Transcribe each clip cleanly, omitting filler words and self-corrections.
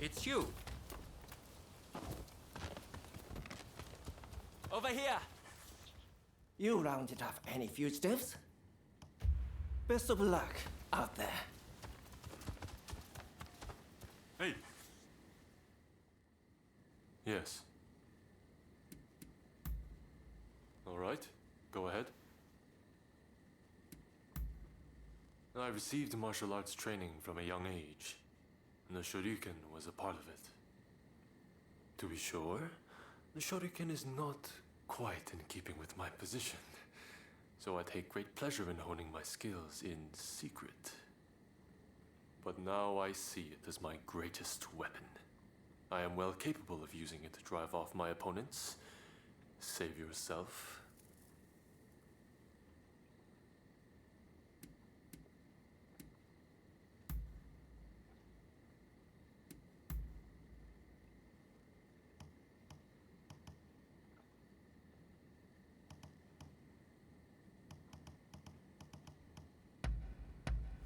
It's you. Over here. You rounded up any fugitives? Best of luck out there. Hey! Yes. All right, go ahead. I received martial arts training from a young age, and the Shoryuken was a part of it. To be sure, the Shoryuken is not quite in keeping with my position, so I take great pleasure in honing my skills in secret. But now I see it as my greatest weapon. I am well capable of using it to drive off my opponents. Save yourself.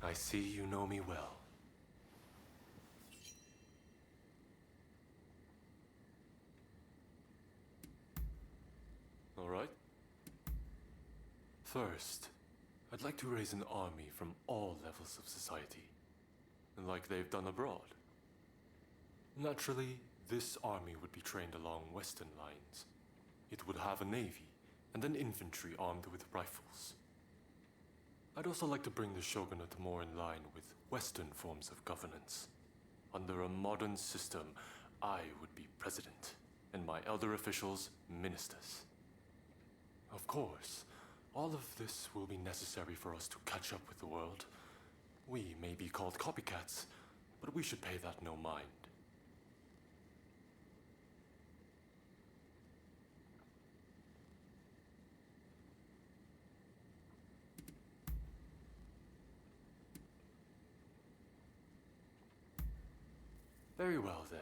I see you know me well. All right. First, I'd like to raise an army from all levels of society, like they've done abroad. Naturally, this army would be trained along Western lines. It would have a navy and an infantry armed with rifles. I'd also like to bring the Shogunate more in line with Western forms of governance. Under a modern system, I would be president, and my elder officials, ministers. Of course, all of this will be necessary for us to catch up with the world. We may be called copycats, but we should pay that no mind. Very well, then.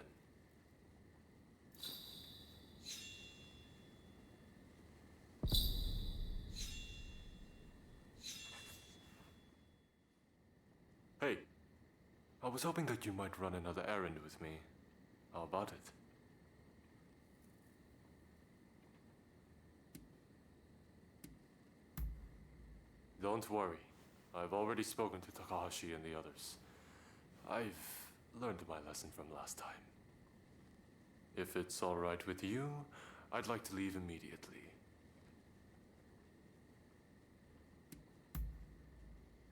Hey, I was hoping that you might run another errand with me. How about it? Don't worry. I've already spoken to Takahashi and the others. I've learned my lesson from last time. If it's all right with you, I'd like to leave immediately.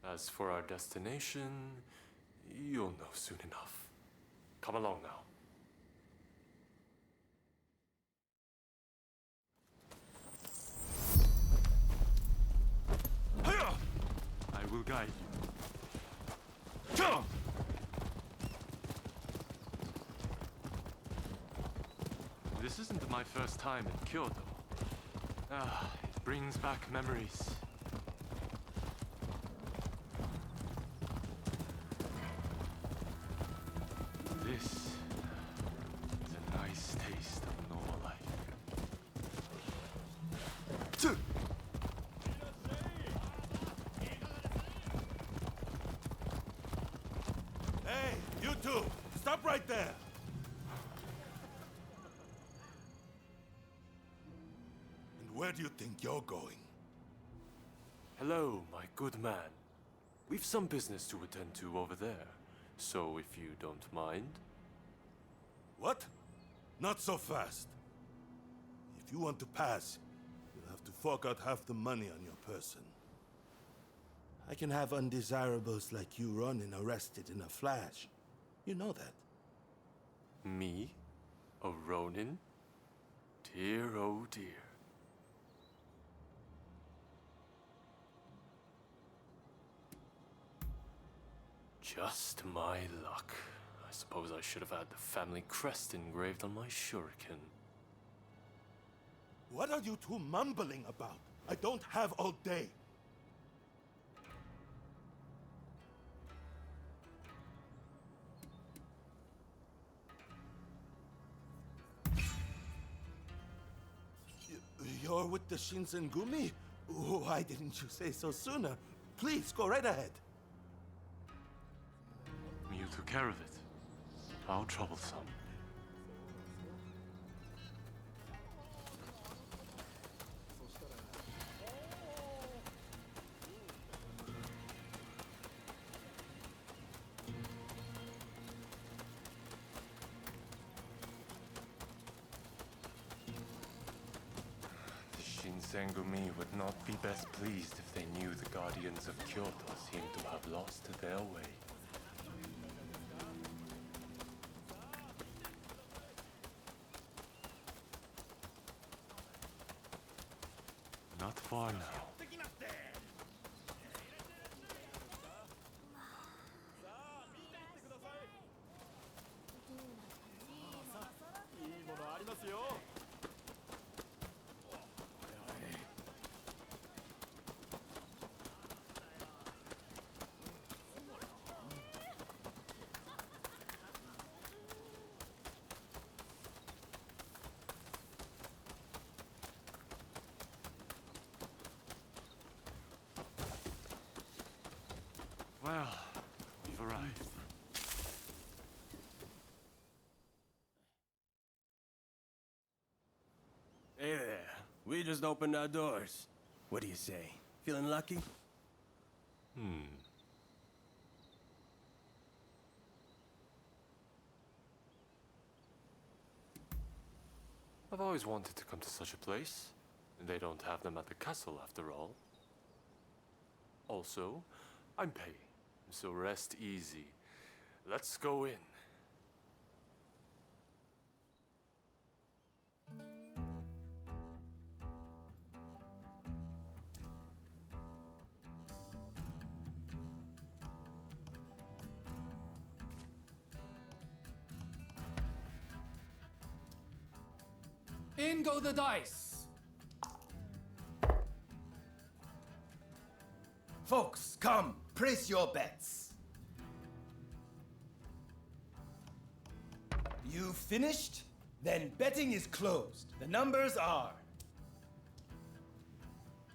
As for our destination, you'll know soon enough. Come along now. I will guide you. This isn't my first time in Kyoto. It brings back memories. This is a nice taste of normal life. Hey, you two! Stop right there! And where do you think you're going? Hello, my good man. We've some business to attend to over there, so if you don't mind. What? Not so fast. If you want to pass, you'll have to fork out half the money on your person. I can have undesirables like you Ronin arrested in a flash. You know that. Me? A Ronin? Dear, oh dear. Just my luck. I suppose I should have had the family crest engraved on my shuriken. What are you two mumbling about? I don't have all day. You're with the Shinsengumi? Why didn't you say so sooner? Please, go right ahead. You took care of it. How troublesome. Shinsengumi would not be best pleased if they knew the Guardians of Kyoto seemed to have lost their way. Not far now. Well, we've arrived. Hey there. We just opened our doors. What do you say? Feeling lucky? I've always wanted to come to such a place. They don't have them at the castle, after all. Also, I'm paying, so rest easy. Let's go in. In go the dice! Folks, come, place your bets. You finished? Then betting is closed. The numbers are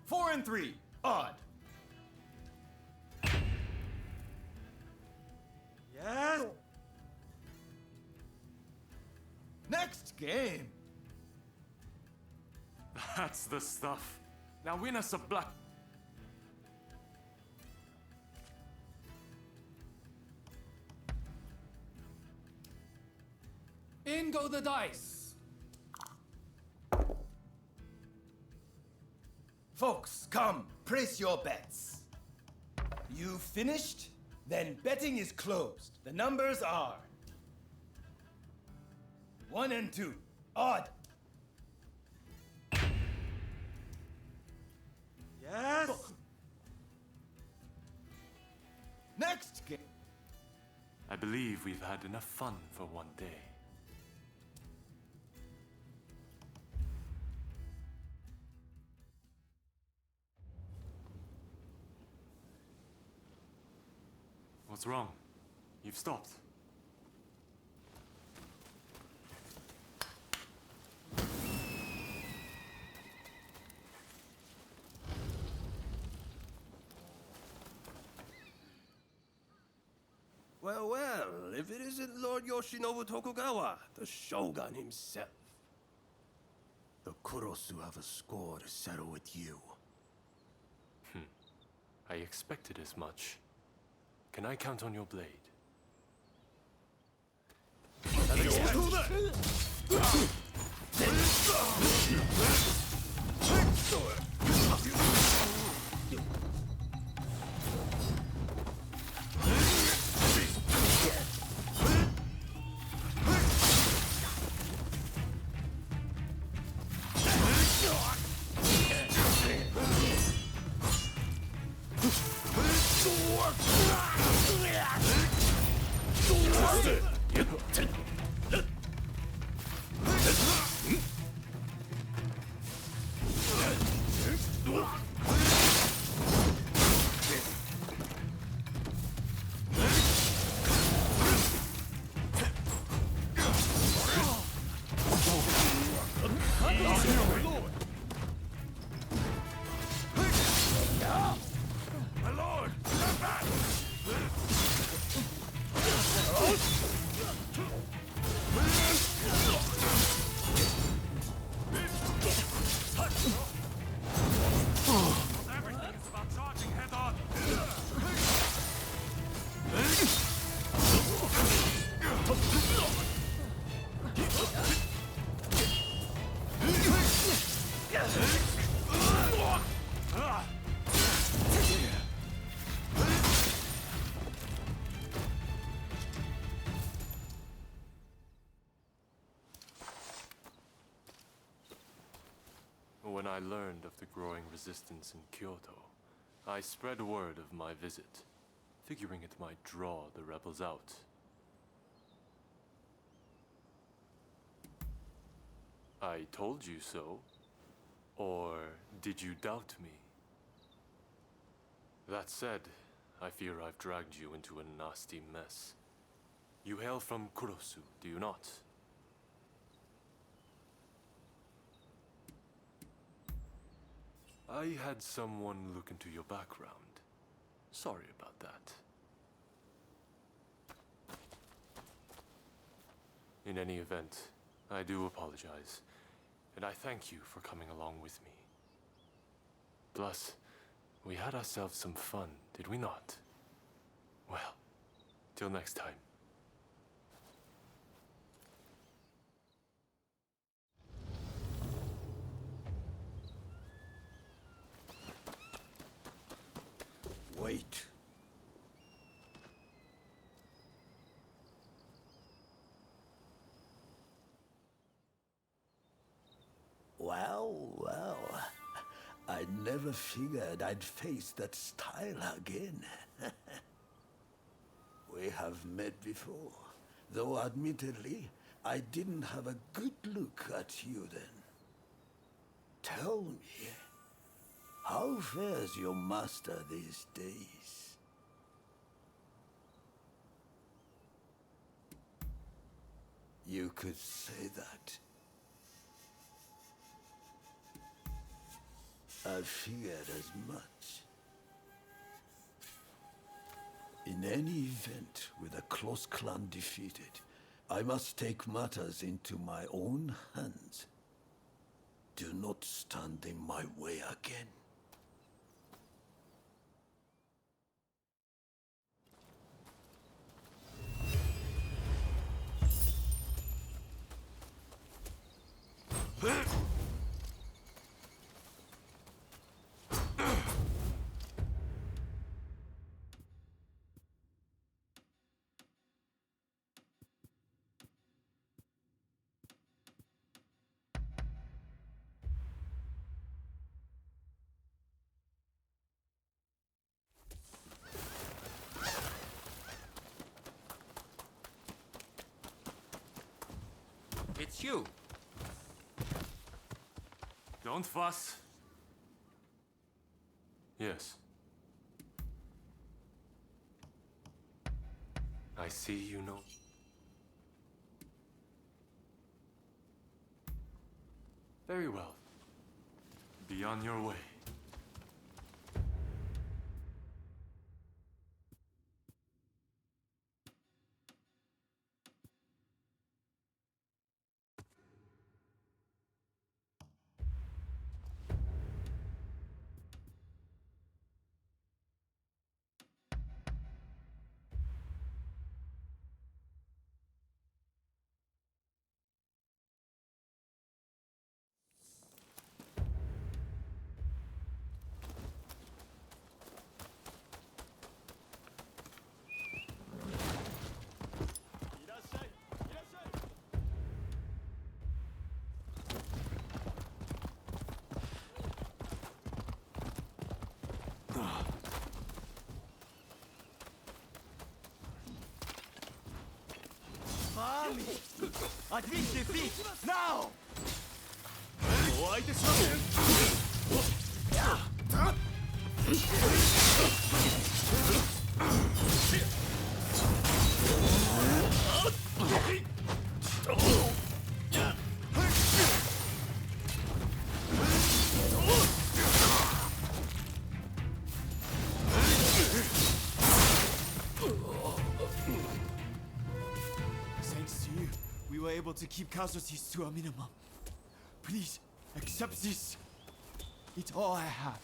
4 and 3, odd. Yes? Next game. That's the stuff. Now win us a black. In go the dice! Folks, come, place your bets. You finished? Then betting is closed. The numbers are 1 and 2, odd. Yes? Next game. I believe we've had enough fun for one day. What's wrong? You've stopped. Well, well, if it isn't Lord Yoshinobu Tokugawa, the Shogun himself. The Kurosu have a score to settle with you. I expected as much. Can I count on your blade? When I learned of the growing resistance in Kyoto, I spread word of my visit, figuring it might draw the rebels out. I told you so? Or did you doubt me? That said, I fear I've dragged you into a nasty mess. You hail from Kurosu, do you not? I had someone look into your background. Sorry about that. In any event, I do apologize, and I thank you for coming along with me. Plus, we had ourselves some fun, did we not? Well, till next time. Wait. Well. I never figured I'd face that style again. We have met before, though admittedly, I didn't have a good look at you then. Tell me, how fares your master these days? You could say that. I figured as much. In any event, with a close clan defeated, I must take matters into my own hands. Do not stand in my way again. It's you. Don't fuss. Yes. I see you know. Very well. Be on your way. Admit defeat, now! Thanks to you, we were able to keep casualties to a minimum. Please, accept this. It's all I have.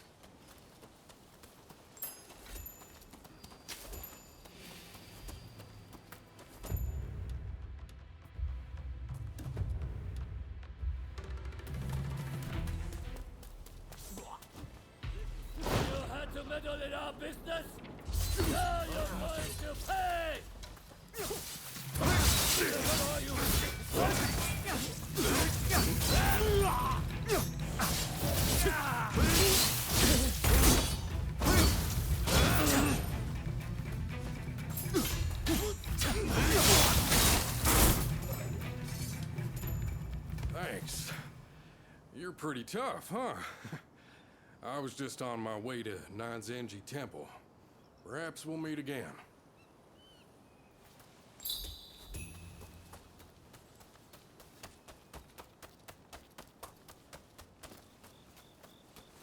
in our business? Now you're going to pay! What are you? Thanks. You're pretty tough, huh? I was just on my way to Nanzenji Temple. Perhaps we'll meet again.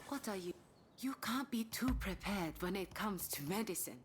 What are you? You can't be too prepared when it comes to medicine.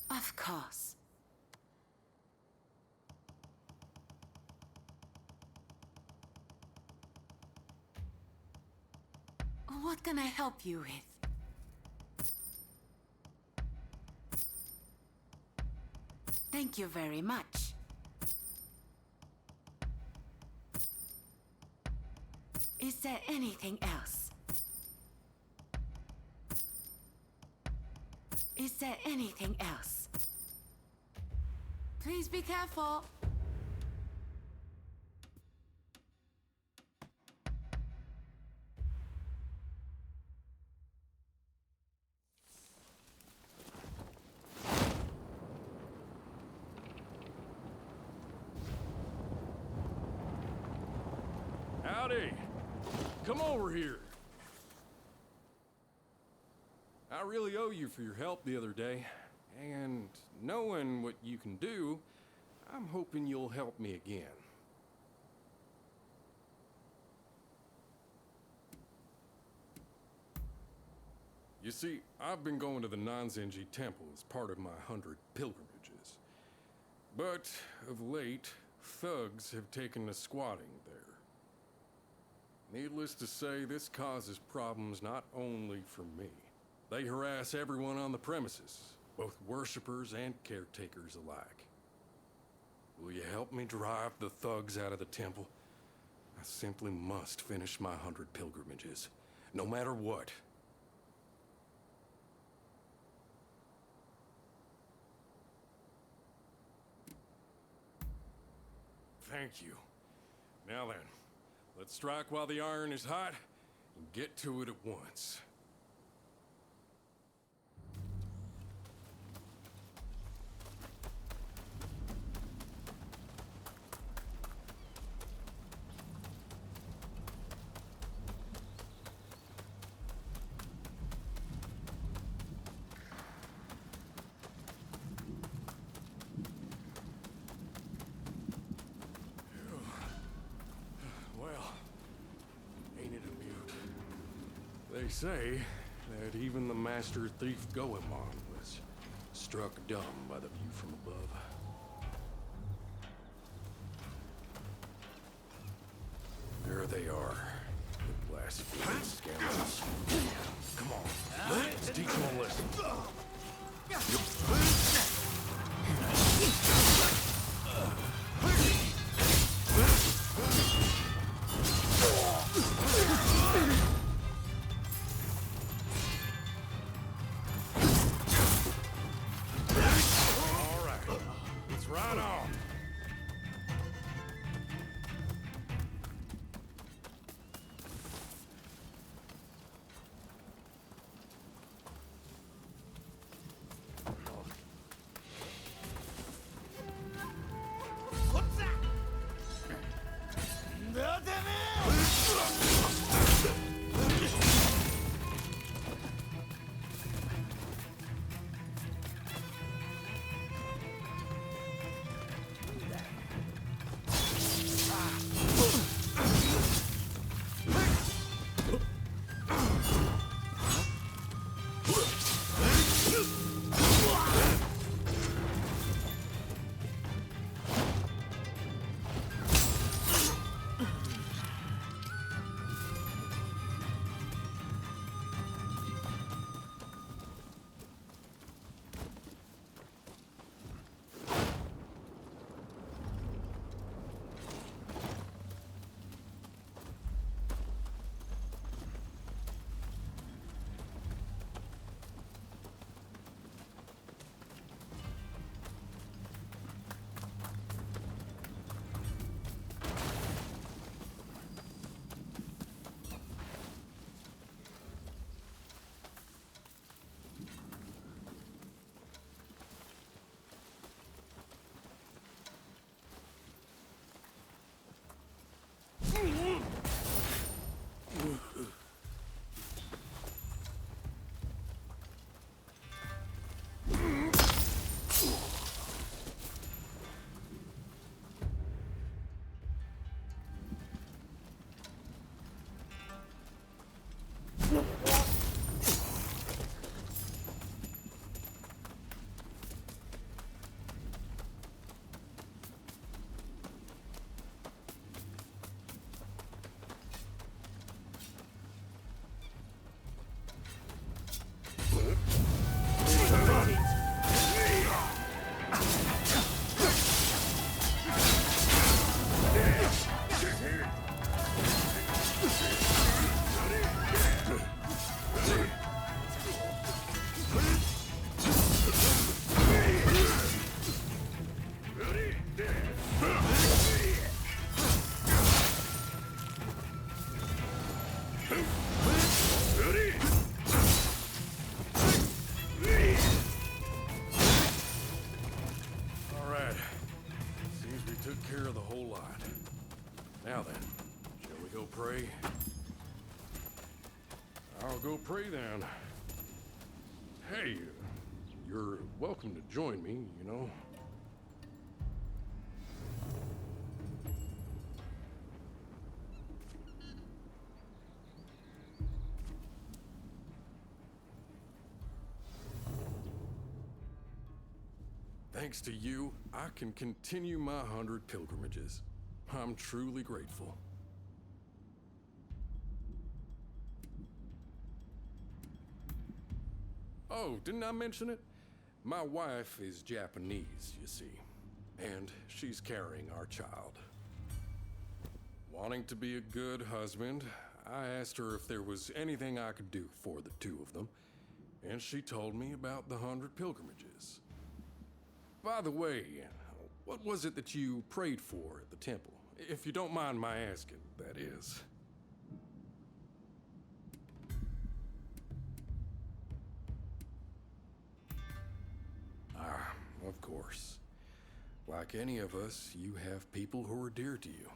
Of course. What can I help you with? Thank you very much. Is there anything else? Is there anything else? Please be careful. Howdy! Come over here. I really owe you for your help the other day. And knowing what you can do, I'm hoping you'll help me again. You see, I've been going to the Nanzenji Temple as part of my 100 pilgrimages. But of late, thugs have taken to squatting there. Needless to say, this causes problems not only for me. They harass everyone on the premises, both worshippers and caretakers alike. Will you help me drive the thugs out of the temple? I simply must finish my 100 pilgrimages, no matter what. Thank you. Now then, let's strike while the iron is hot and get to it at once. They say that even the master thief Goemon was struck dumb by the view from above. There they are, the blaspheming scoundrels. Come on, let's teach them a lesson. Now then, shall we go pray? I'll go pray then. Hey, you're welcome to join me, you know. Thanks to you, I can continue my 100 pilgrimages. I'm truly grateful. Oh, didn't I mention it? My wife is Japanese, you see, and she's carrying our child. Wanting to be a good husband, I asked her if there was anything I could do for the two of them, and she told me about the 100 pilgrimages. By the way, what was it that you prayed for at the temple? If you don't mind my asking, that is. Ah, of course. Like any of us, you have people who are dear to you.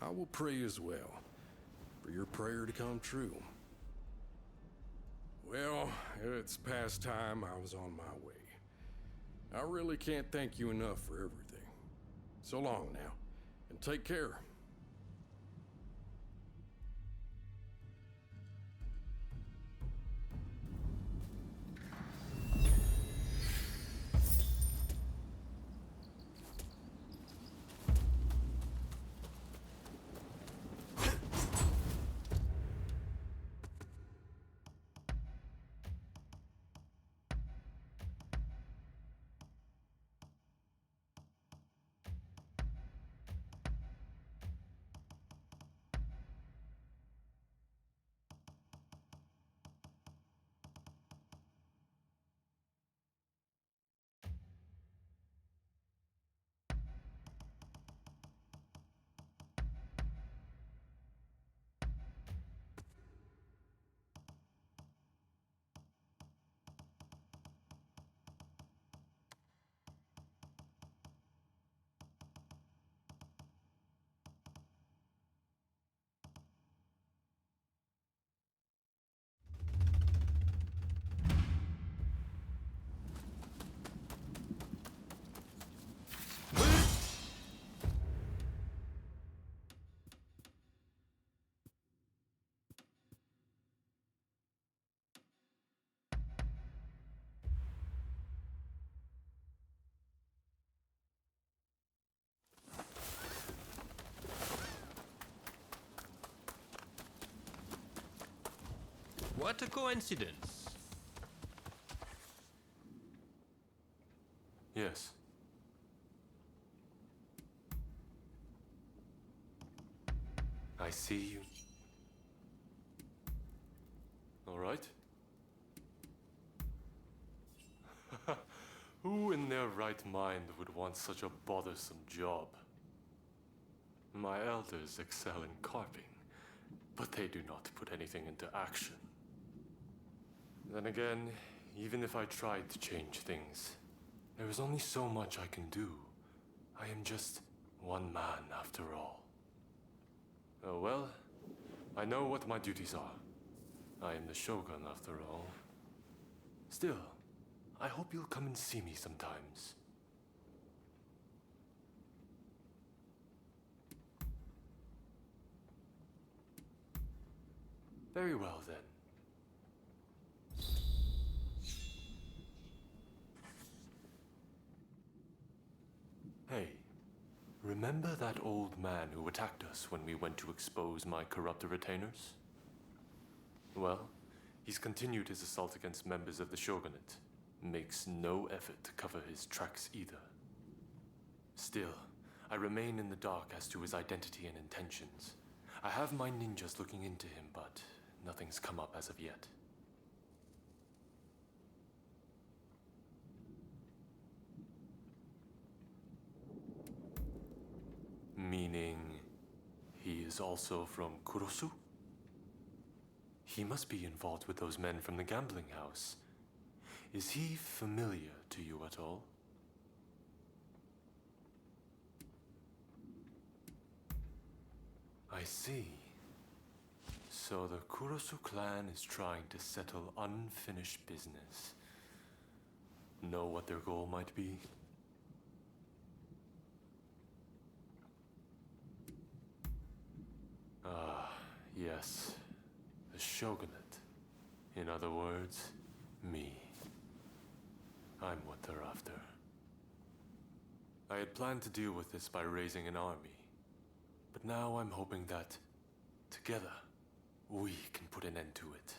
I will pray as well, for your prayer to come true. Well, it's past time. I was on my way. I really can't thank you enough for everything. So long now, and take care. What a coincidence. Yes. I see you. All right. Who in their right mind would want such a bothersome job? My elders excel in carving, but they do not put anything into action. Then again, even if I tried to change things, there is only so much I can do. I am just one man after all. Oh well, I know what my duties are. I am the Shogun after all. Still, I hope you'll come and see me sometimes. Very well then. Hey, remember that old man who attacked us when we went to expose my corrupt retainers? Well, he's continued his assault against members of the Shogunate. Makes no effort to cover his tracks either. Still, I remain in the dark as to his identity and intentions. I have my ninjas looking into him, but nothing's come up as of yet. Meaning, he is also from Kurosu? He must be involved with those men from the gambling house. Is he familiar to you at all? I see. So the Kurosu clan is trying to settle unfinished business. Know what their goal might be? Ah, yes. The Shogunate. In other words, me. I'm what they're after. I had planned to deal with this by raising an army. But now I'm hoping that, together, we can put an end to it.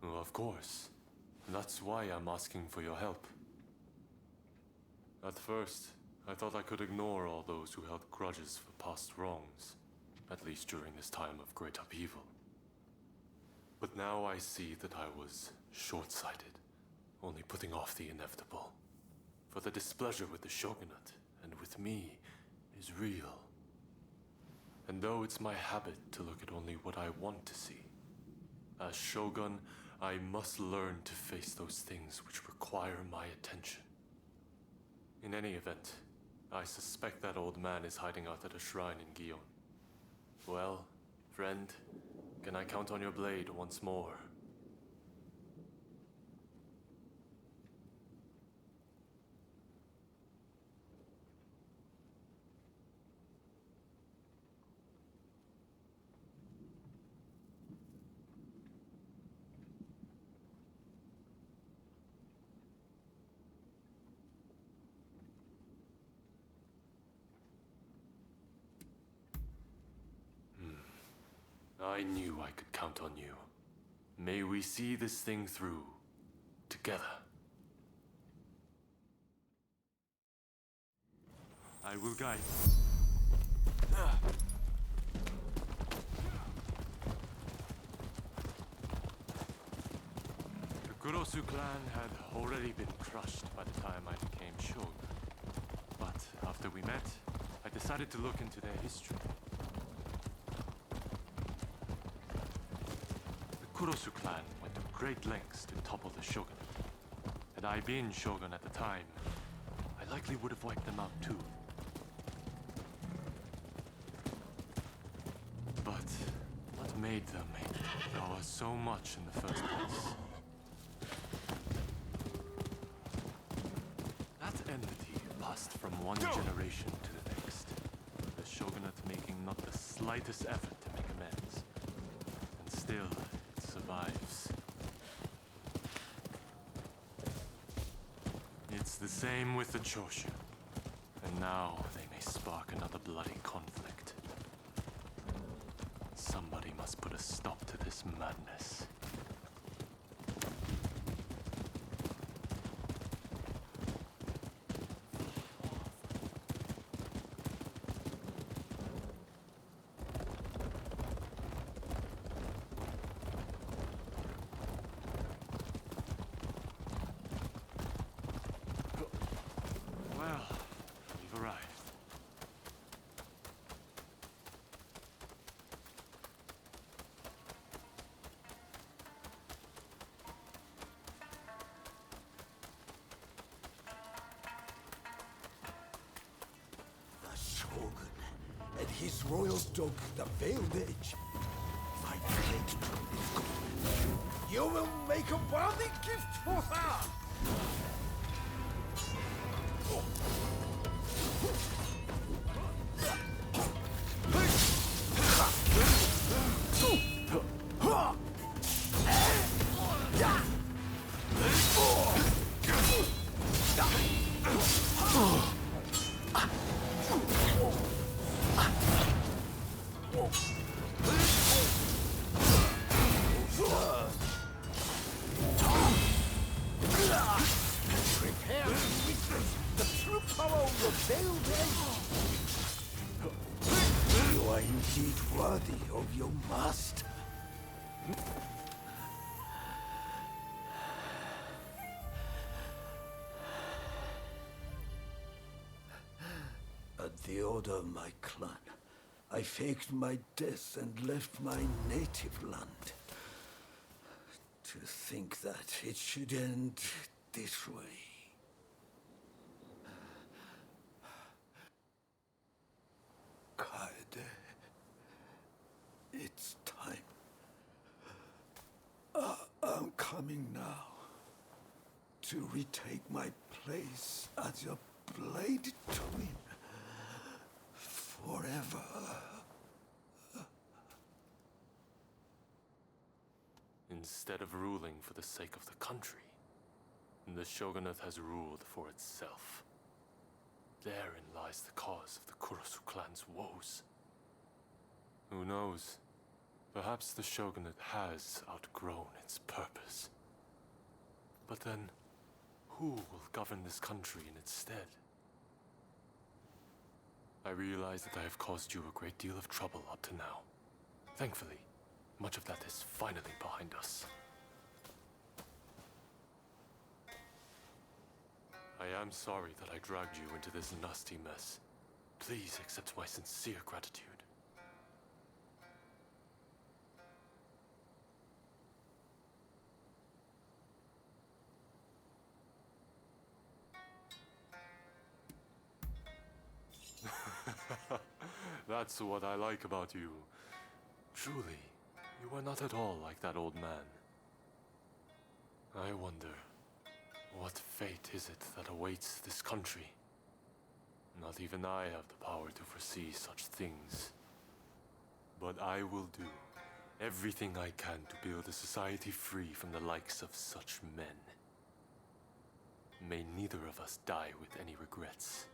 Well, of course. That's why I'm asking for your help. At first, I thought I could ignore all those who held grudges for past wrongs, at least during this time of great upheaval. But now I see that I was short-sighted, only putting off the inevitable. For the displeasure with the Shogunate, and with me, is real. And though it's my habit to look at only what I want to see, as Shogun, I must learn to face those things which require my attention. In any event, I suspect that old man is hiding out at a shrine in Gion. Well, friend, can I count on your blade once more? I knew I could count on you. May we see this thing through, together. I will guide you. The Kurosu clan had already been crushed by the time I became Shogun. But after we met, I decided to look into their history. The Kurosu clan went to great lengths to topple the Shogunate. Had I been Shogun at the time, I likely would have wiped them out too. But what made them owe us so much in the first place? That enmity passed from one generation to the next, the Shogunate making not the slightest effort to make amends. And still, it survives. the same with the Choshu. And now they may spark another bloody conflict. Somebody must put a stop to this madness. Well, we've arrived. The Shogun and his royal dog, the Veiled Edge. My plate trip is gone. You will make a worthy gift for her! Prepare to witness the true power of the Veiled Edge! You are indeed worthy of your master. At the order of my clan, I faked my death and left my native land. To think that it should end this way. Kaede, it's time. I'm coming now to retake my place as your blade twin forever. Instead of ruling for the sake of the country, the Shogunate has ruled for itself. Therein lies the cause of the Kurosu clan's woes. Who knows? Perhaps the Shogunate has outgrown its purpose. But then, who will govern this country in its stead? I realize that I have caused you a great deal of trouble up to now. Thankfully, much of that is finally behind us. I am sorry that I dragged you into this nasty mess. Please accept my sincere gratitude. That's what I like about you. Truly, you are not at all like that old man. I wonder, what fate is it that awaits this country? Not even I have the power to foresee such things. But I will do everything I can to build a society free from the likes of such men. May neither of us die with any regrets.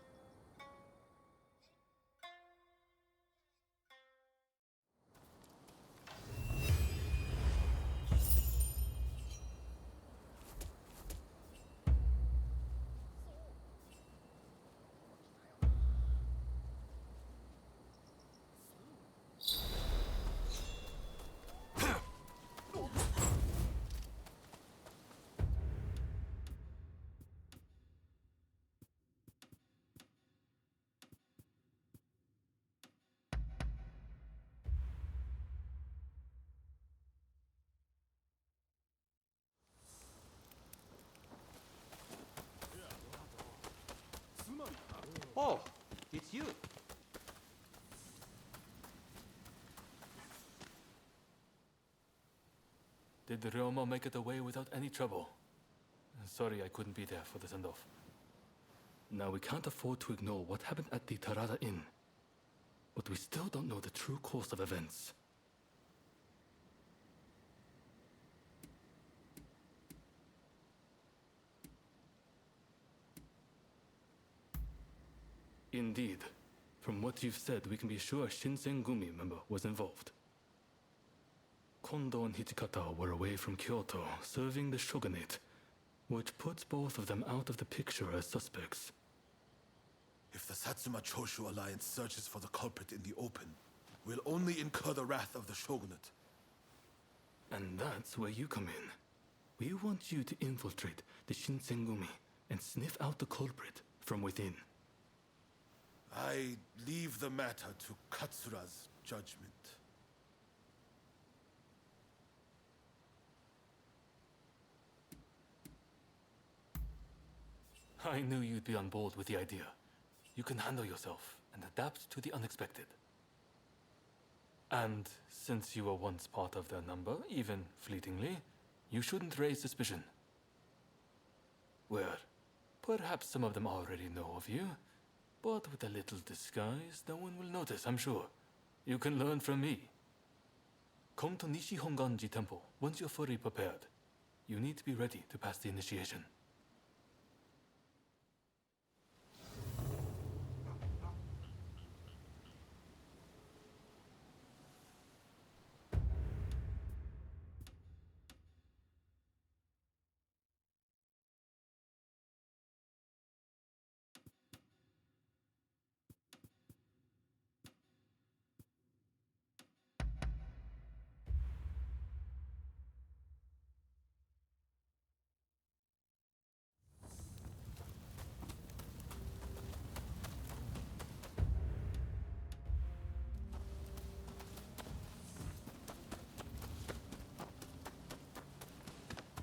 Oh, it's you. Did the Ryomo make it away without any trouble? Sorry I couldn't be there for the send-off. Now we can't afford to ignore what happened at the Tarada Inn. But we still don't know the true course of events. Indeed. From what you've said, we can be sure a Shinsengumi member was involved. Kondo and Hichikata were away from Kyoto, serving the Shogunate, which puts both of them out of the picture as suspects. If the Satsuma Choshu alliance searches for the culprit in the open, we'll only incur the wrath of the Shogunate. And that's where you come in. We want you to infiltrate the Shinsengumi and sniff out the culprit from within. I leave the matter to Katsura's judgment. I knew you'd be on board with the idea. You can handle yourself and adapt to the unexpected. And since you were once part of their number, even fleetingly, you shouldn't raise suspicion. Well, perhaps some of them already know of you, but with a little disguise, no one will notice, I'm sure. You can learn from me. Come to Nishi Honganji Temple once you're fully prepared. You need to be ready to pass the initiation.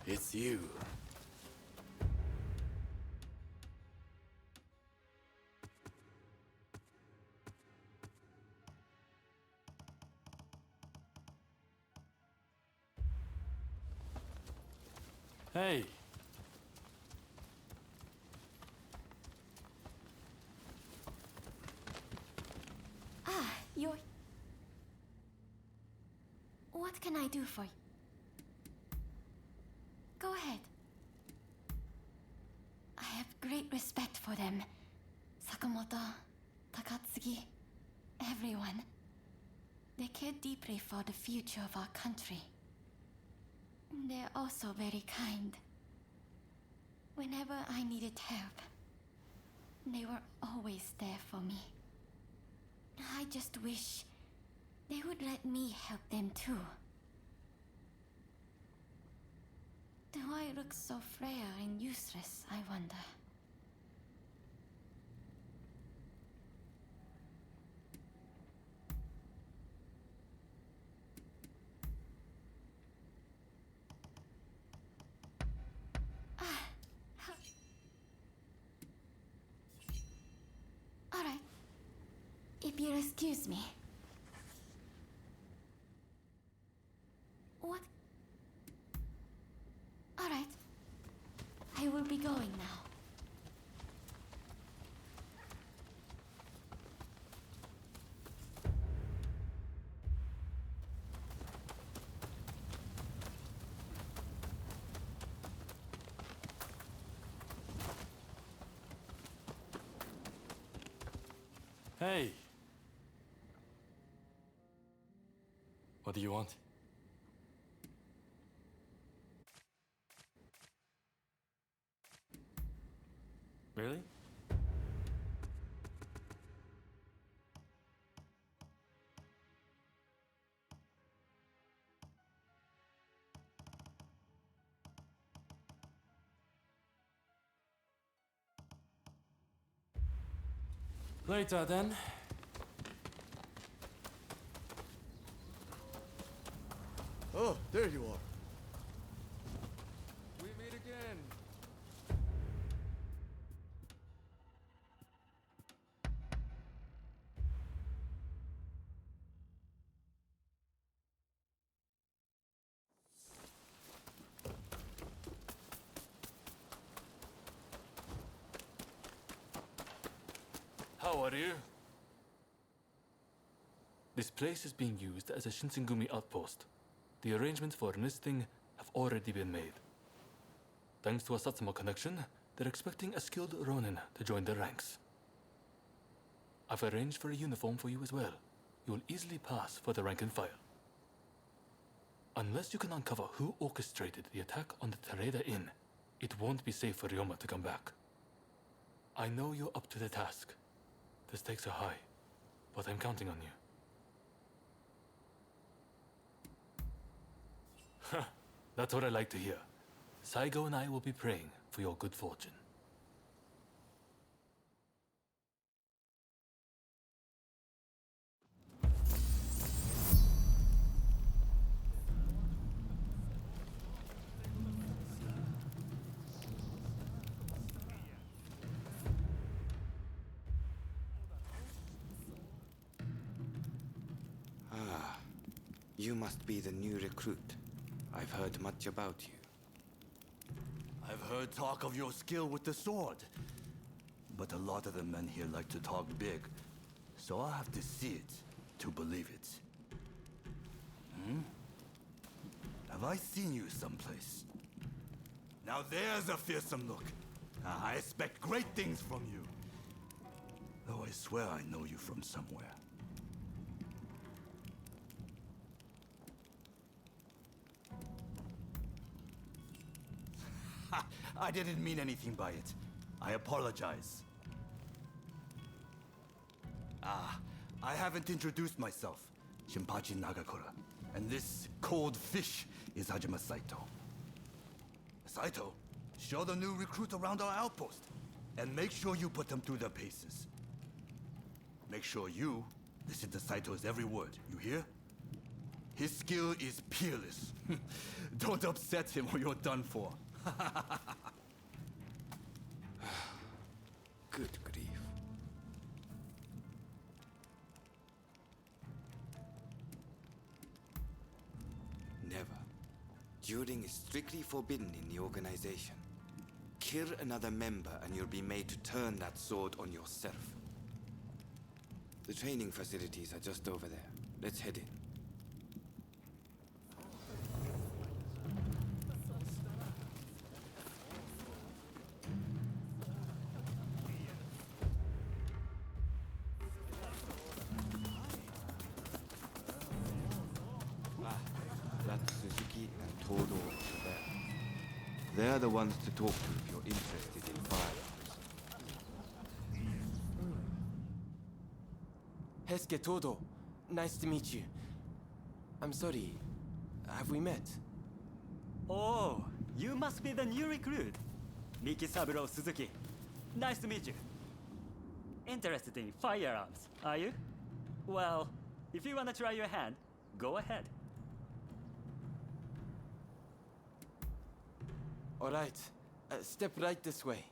It's you. Hey! You're... What can I do for you? Go ahead. I have great respect for them. Sakamoto, Takatsuki, everyone. They care deeply for the future of our country. They're also very kind. Whenever I needed help, they were always there for me. I just wish they would let me help them too. Do I look so frail and useless, I wonder? All right. If you'll excuse me. What? All right. I will be going now. Hey! What do you want? Really? Later then. Oh, there you are. We meet again. How are you? This place is being used as a Shinsengumi outpost. The arrangements for enlisting have already been made. Thanks to a Satsuma connection, they're expecting a skilled Ronin to join their ranks. I've arranged for a uniform for you as well. You will easily pass for the rank and file. Unless you can uncover who orchestrated the attack on the Tereda Inn, it won't be safe for Ryoma to come back. I know you're up to the task. The stakes are high, but I'm counting on you. That's what I like to hear. Saigo and I will be praying for your good fortune. You must be the new recruit. I've heard much about you. I've heard talk of your skill with the sword. But a lot of the men here like to talk big. So I'll have to see it to believe it. Have I seen you someplace? Now there's a fearsome look. I expect great things from you. Though I swear I know you from somewhere. I didn't mean anything by it. I apologize. I haven't introduced myself. Shinpachi Nagakura. And this cold fish is Hajime Saito. Saito, show the new recruit around our outpost. And make sure you put them through their paces. Make sure you listen to Saito's every word, you hear? His skill is peerless. Don't upset him or you're done for. Good grief. Never. Dueling is strictly forbidden in the organization. Kill another member and you'll be made to turn that sword on yourself. The training facilities are just over there. Let's head in. That's Suzuki and Todo over there. They're the ones to talk to if you're interested in firearms. Hesuke Todo, nice to meet you. I'm sorry, have we met? Oh, you must be the new recruit. Miki Saburo Suzuki. Nice to meet you. Interested in firearms, are you? Well, if you want to try your hand, go ahead. All right, step right this way.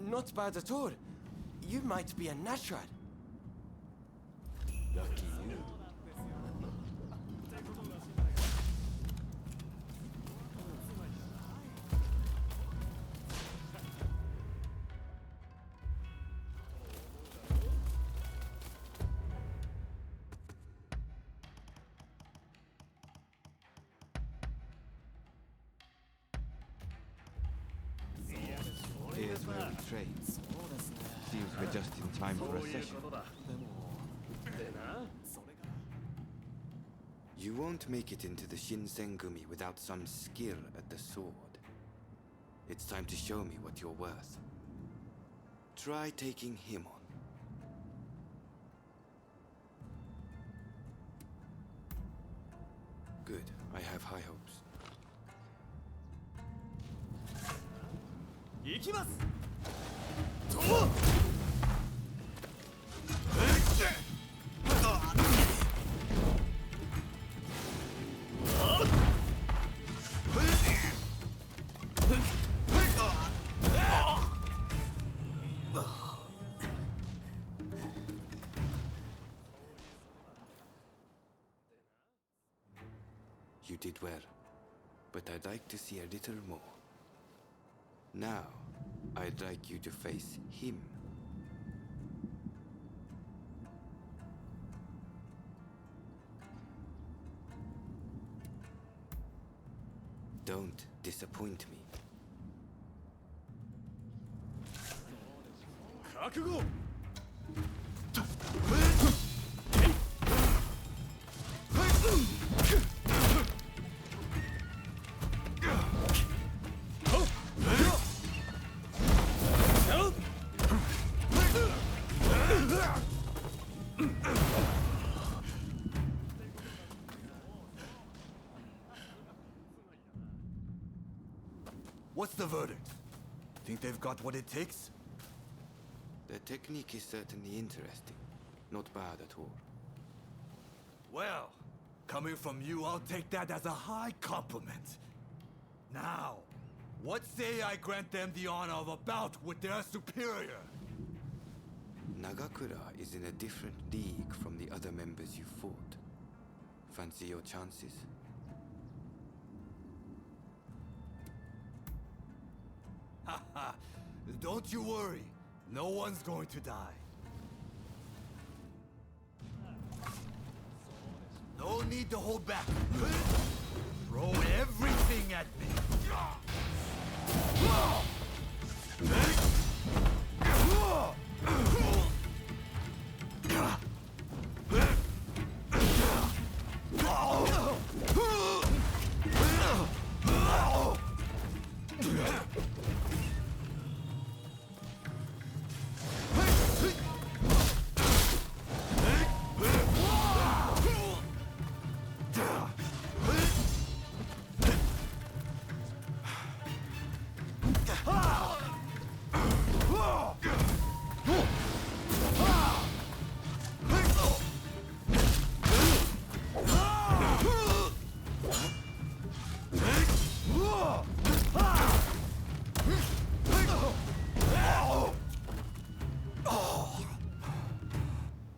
Not bad at all. You might be a natural. Lucky you. Here's where we trade. Seems we're just in time for a session. You won't make it into the Shinsengumi without some skill at the sword. It's time to show me what you're worth. Try taking him on. Good. I have high hopes. 行きます You did well, but I'd like to see a little more. Now, I'd like you to face him. Don't disappoint me. 覚悟 What's the verdict? Think they've got what it takes? The technique is certainly interesting. Not bad at all. Well, coming from you, I'll take that as a high compliment. Now, what say I grant them the honor of a bout with their superior? Nagakura is in a different league from the other members you fought. Fancy your chances? Haha, don't you worry. No one's going to die. No need to hold back. Throw everything at me.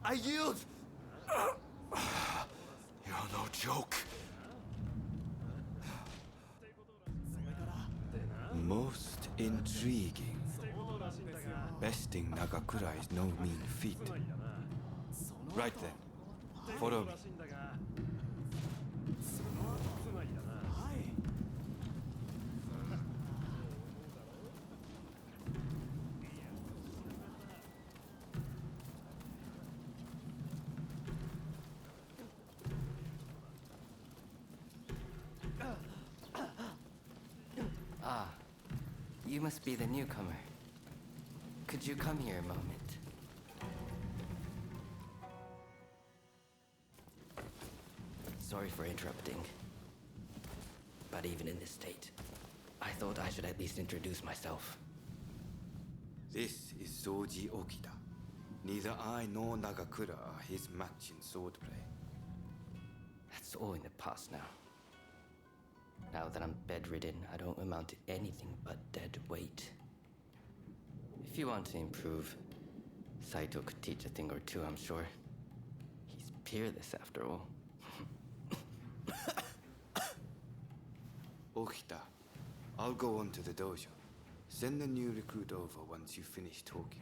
I yield! You're no joke. Most intriguing. Besting Nagakura is no mean feat. Right then, follow me. Ah, you must be the newcomer. Could you come here a moment? Sorry for interrupting. But even in this state, I thought I should at least introduce myself. This is Soji Okita, Neither I nor Nagakura are his match in swordplay. That's all in the past now. Now that I'm bedridden, I don't amount to anything but dead weight. If you want to improve, Saito could teach a thing or two, I'm sure. He's peerless after all. Okita, I'll go on to the dojo. Send the new recruit over once you finish talking.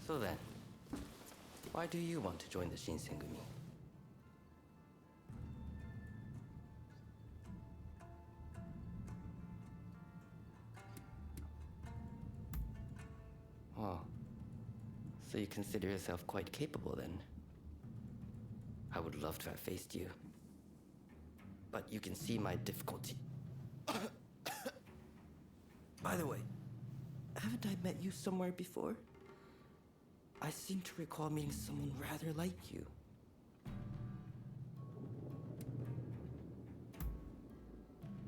So then, why do you want to join the Shinsengumi? Oh, so you consider yourself quite capable then? I would love to have faced you. But you can see my difficulty. By the way, haven't I met you somewhere before? I seem to recall meeting someone rather like you.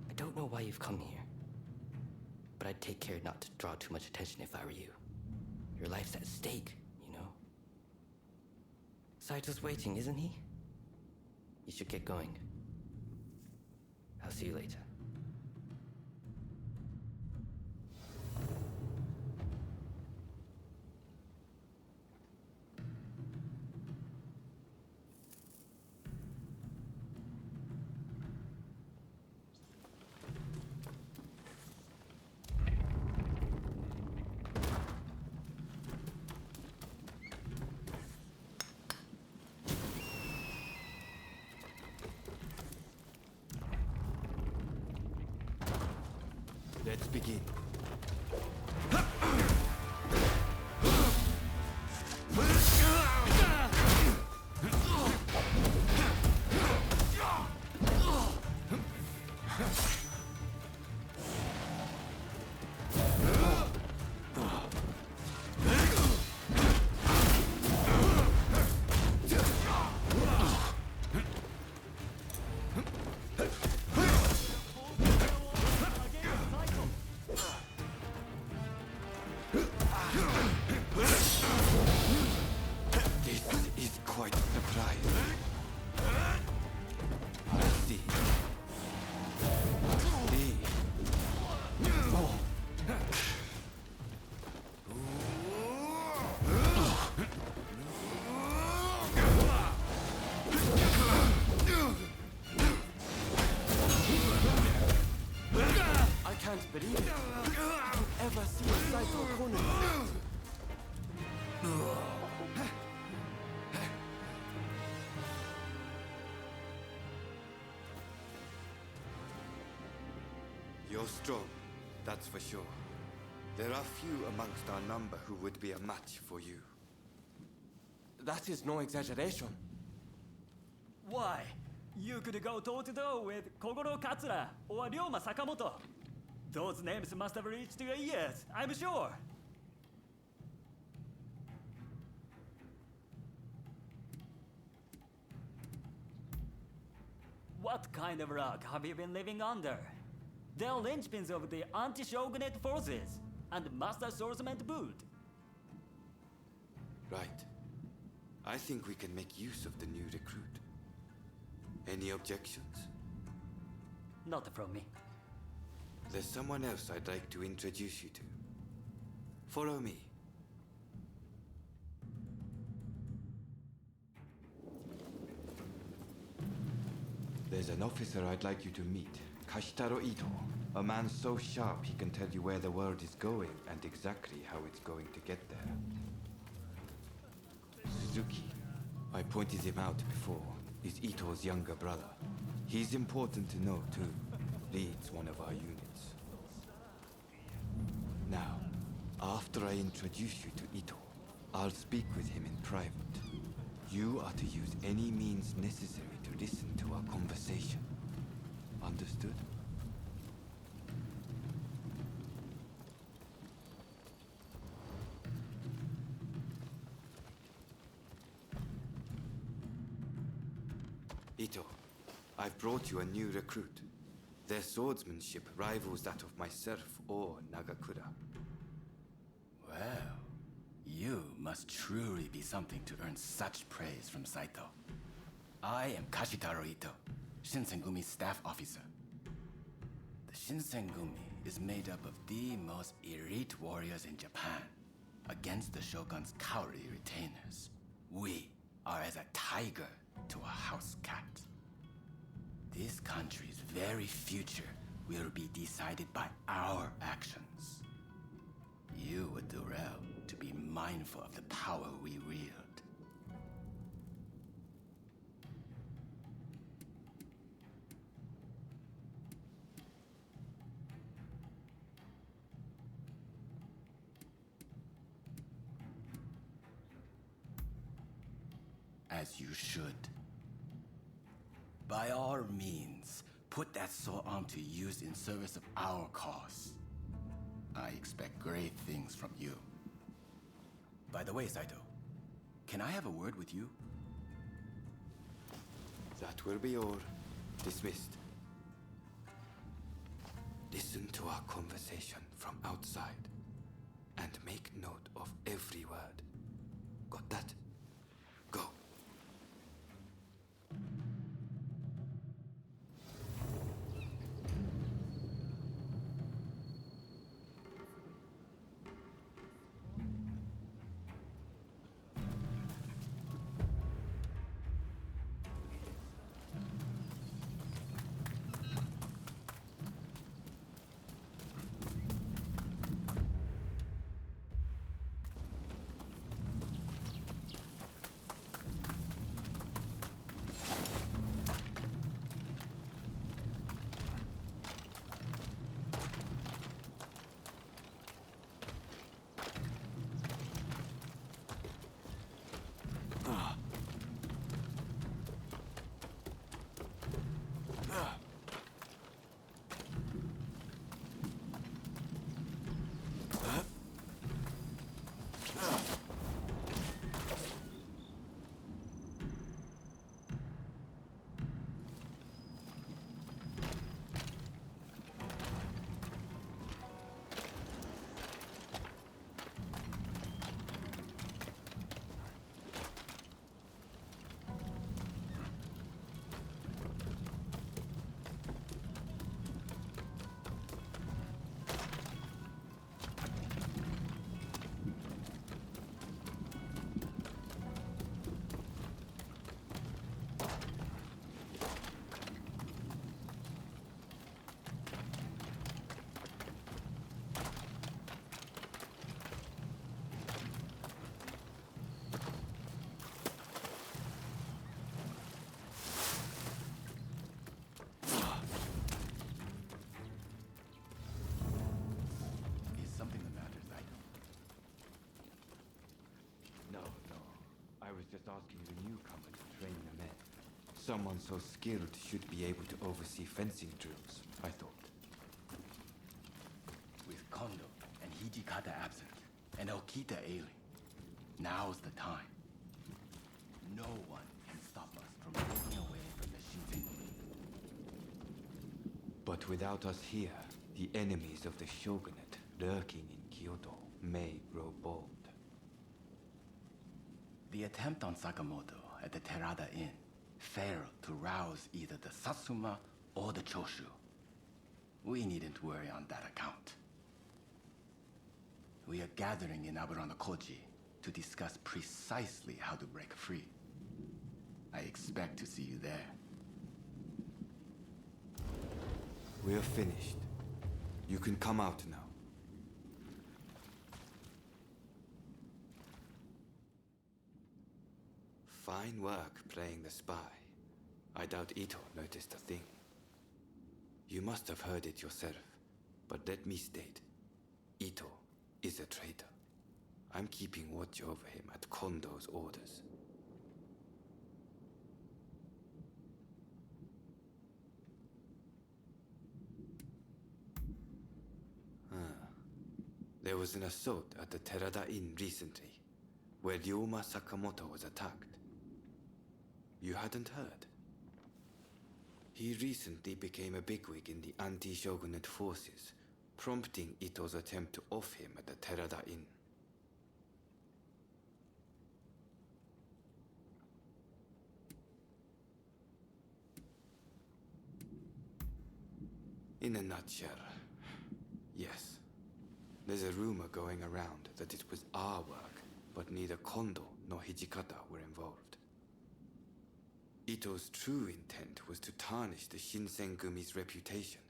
I don't know why you've come here, but I'd take care not to draw too much attention if I were you. Your life's at stake, you know? Saito's waiting, isn't he? You should get going. I'll see you later. Let's begin. I can't believe it. Did you ever see a Saito corner? You're strong, that's for sure. There are few amongst our number who would be a match for you. That is no exaggeration. Why? You could go toe-to-toe with Kogoro Katsura or Ryoma Sakamoto. Those names must have reached your ears, I'm sure. What kind of rock have you been living under? They're linchpins of the anti-Shogunate forces, and Master Swordsman to boot. Right. I think we can make use of the new recruit. Any objections? Not from me. There's someone else I'd like to introduce you to. Follow me. There's an officer I'd like you to meet. Kashitaro Ito. A man so sharp he can tell you where the world is going and exactly how it's going to get there. Suzuki. I pointed him out before. Is Ito's younger brother. He's important to know too. Leads one of our units. Now, after I introduce you to Ito, I'll speak with him in private. You are to use any means necessary to listen to our conversation. Understood? Ito, I've brought you a new recruit. Their swordsmanship rivals that of myself or Nagakura. You must truly be something to earn such praise from Saito. I am Kashitaro Ito, Shinsengumi's staff officer. The Shinsengumi is made up of the most elite warriors in Japan against the Shogun's cowardly retainers. We are as a tiger to a house cat. This country's very future will be decided by our actions. You would do well to be mindful of the power we wield. As you should. By all means, put that sword on to use in service of our cause. I expect great things from you. By the way, Saito, can I have a word with you? That will be all. Dismissed. Listen to our conversation from outside and make note of every word. Got that? Go. Just asking the newcomer to train the men. Someone so skilled should be able to oversee fencing drills, I thought. With Kondo and Hijikata absent, and Okita ailing, now's the time. No one can stop us from breaking away from the Shinsengumi. But without us here, the enemies of the Shogunate lurking in Kyoto may grow bold. The attempt on Sakamoto at the Terada Inn failed to rouse either the Satsuma or the Choshu. We needn't worry on that account. We are gathering in Aburano-Koji to discuss precisely how to break free. I expect to see you there. We're finished. You can come out now. Fine work playing the spy. I doubt Ito noticed a thing. You must have heard it yourself, but let me state, Ito is a traitor. I'm keeping watch over him at Kondo's orders. There was an assault at the Terada Inn recently, where Ryoma Sakamoto was attacked. You hadn't heard? He recently became a bigwig in the anti-Shogunate forces, prompting Ito's attempt to off him at the Terada Inn. In a nutshell, yes. There's a rumor going around that it was our work, but neither Kondo nor Hijikata were involved. Ito's true intent was to tarnish the Shinsengumi's reputation,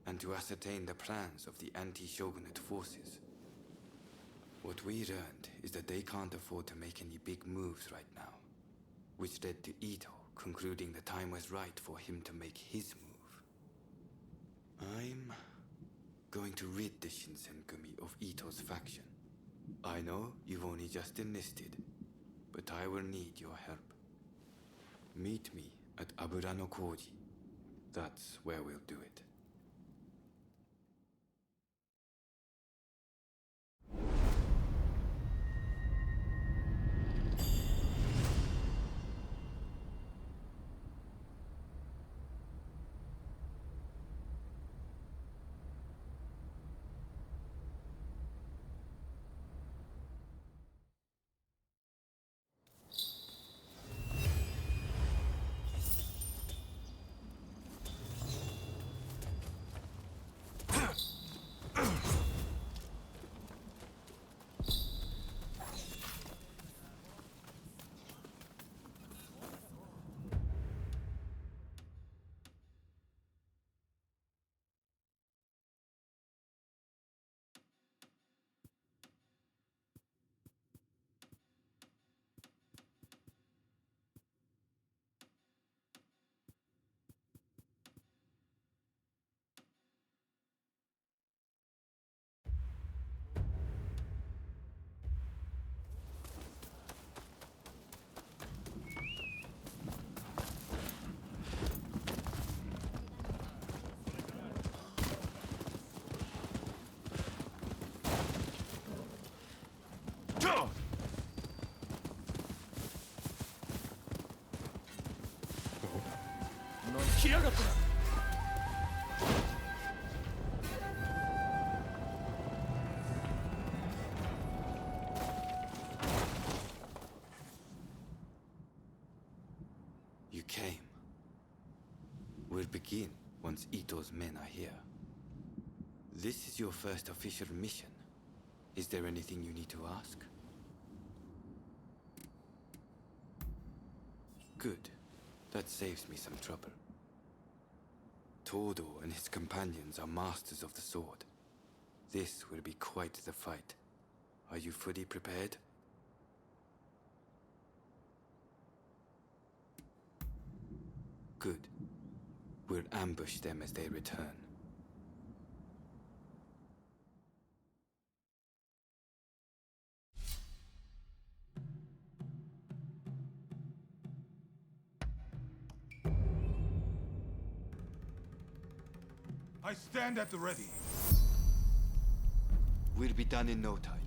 and to ascertain the plans of the anti-Shogunate forces. What we learned is that they can't afford to make any big moves right now, which led to Ito concluding the time was right for him to make his move. I'm going to rid the Shinsengumi of Ito's faction. I know you've only just enlisted, but I will need your help. Meet me at Abura no Koji. That's where we'll do it. You came. We'll begin once Ito's men are here. This is your first official mission. Is there anything you need to ask? Good. That saves me some trouble. Todo and his companions are masters of the sword. This will be quite the fight. Are you fully prepared? Good. We'll ambush them as they return. I stand at the ready. We'll be done in no time.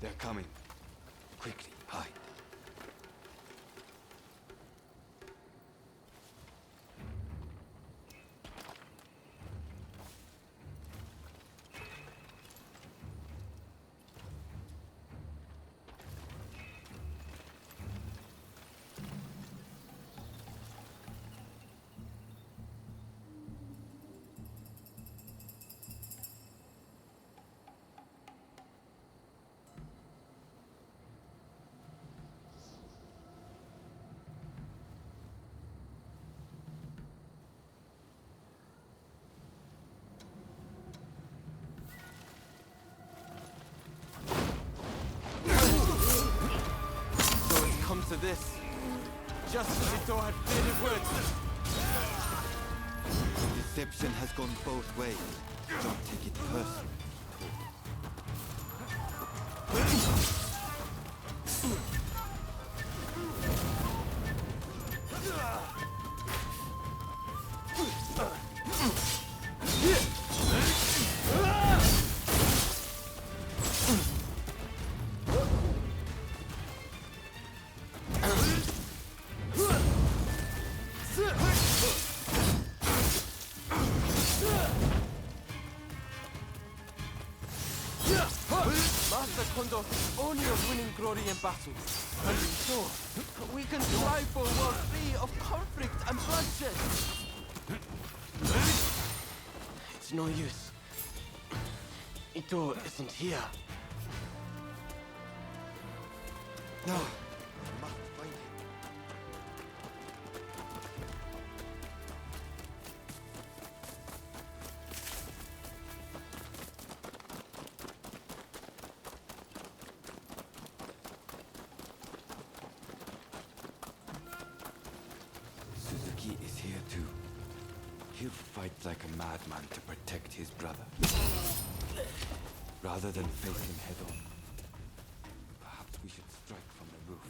They're coming. Quickly, hide. To this, just as Ito had bid his words. Deception has gone both ways. Don't take it personally. Master Kondo is only of winning glory in battle. And so, we can strive for a world free of conflict and bloodshed. It's no use. Ito isn't here. No. I must find him. Suzuki is here too. He'll fight like a madman to protect his brother. Rather than face him head on, perhaps we should strike from the roof.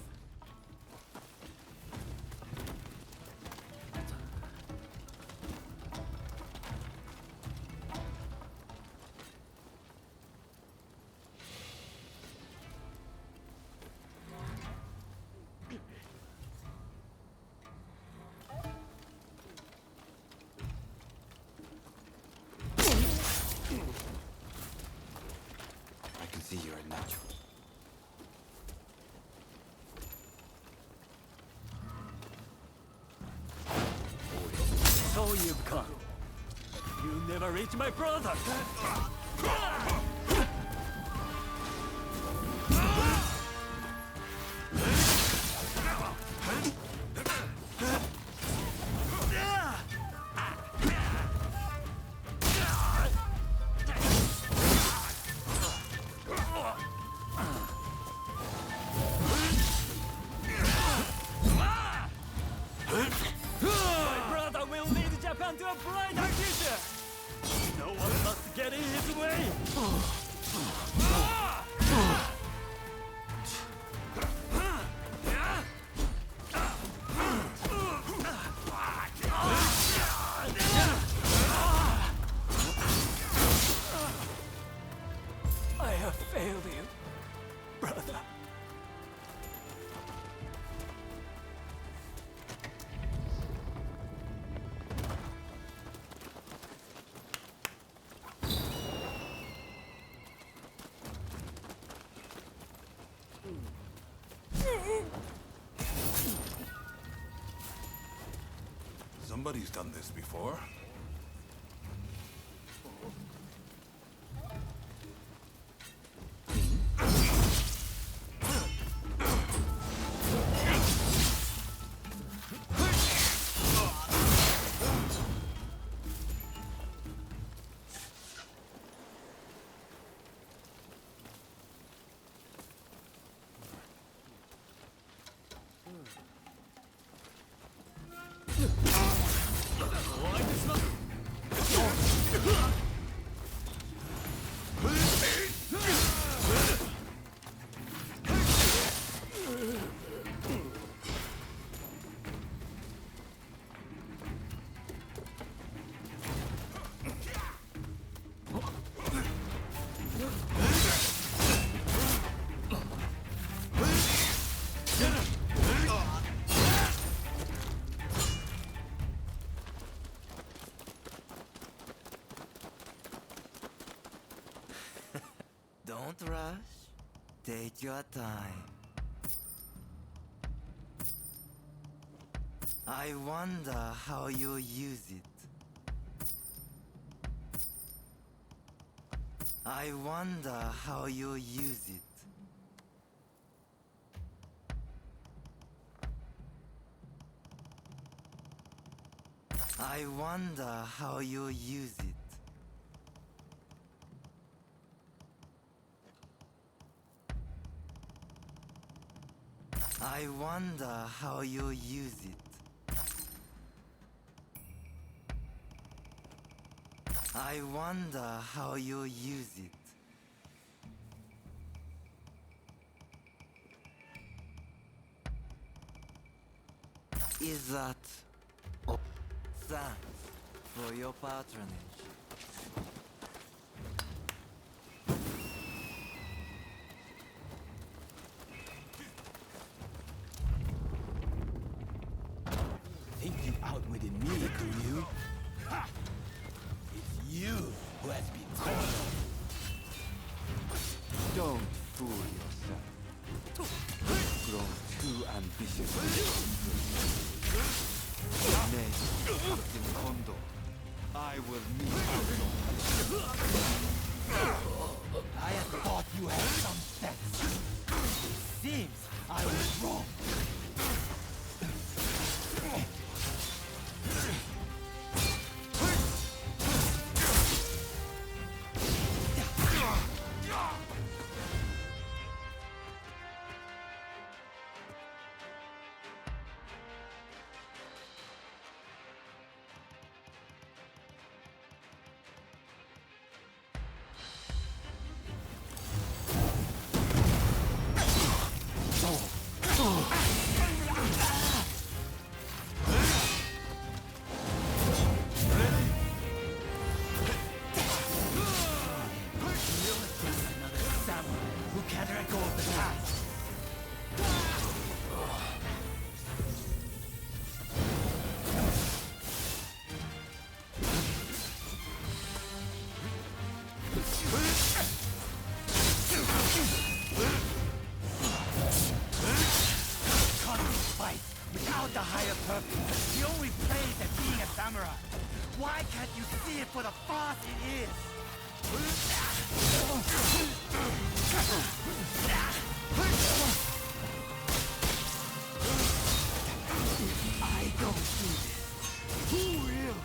I can see you're a natural. So you've come. You never reach my brother. My brother will lead Japan to a brighter future. No one must get in his way. I have failed you, brother. Somebody's done this before. Don't rush. Take your time. I wonder how you'll use it. I wonder how you'll use it. I wonder how you'll use it. I wonder how you'll use it. I wonder how you'll use it. Is that all? Thanks for your patronage. Think you outwitted me, do you? Ha! It's you who has been cornered. fool yourself. You've grown too ambitious. Nay, Captain Kondo, I will meet you. I had thought you had some sense. Seems I was wrong. Without the higher purpose, he only plays at being a samurai. Why can't you see it for the farce it is? I don't do this. Who will?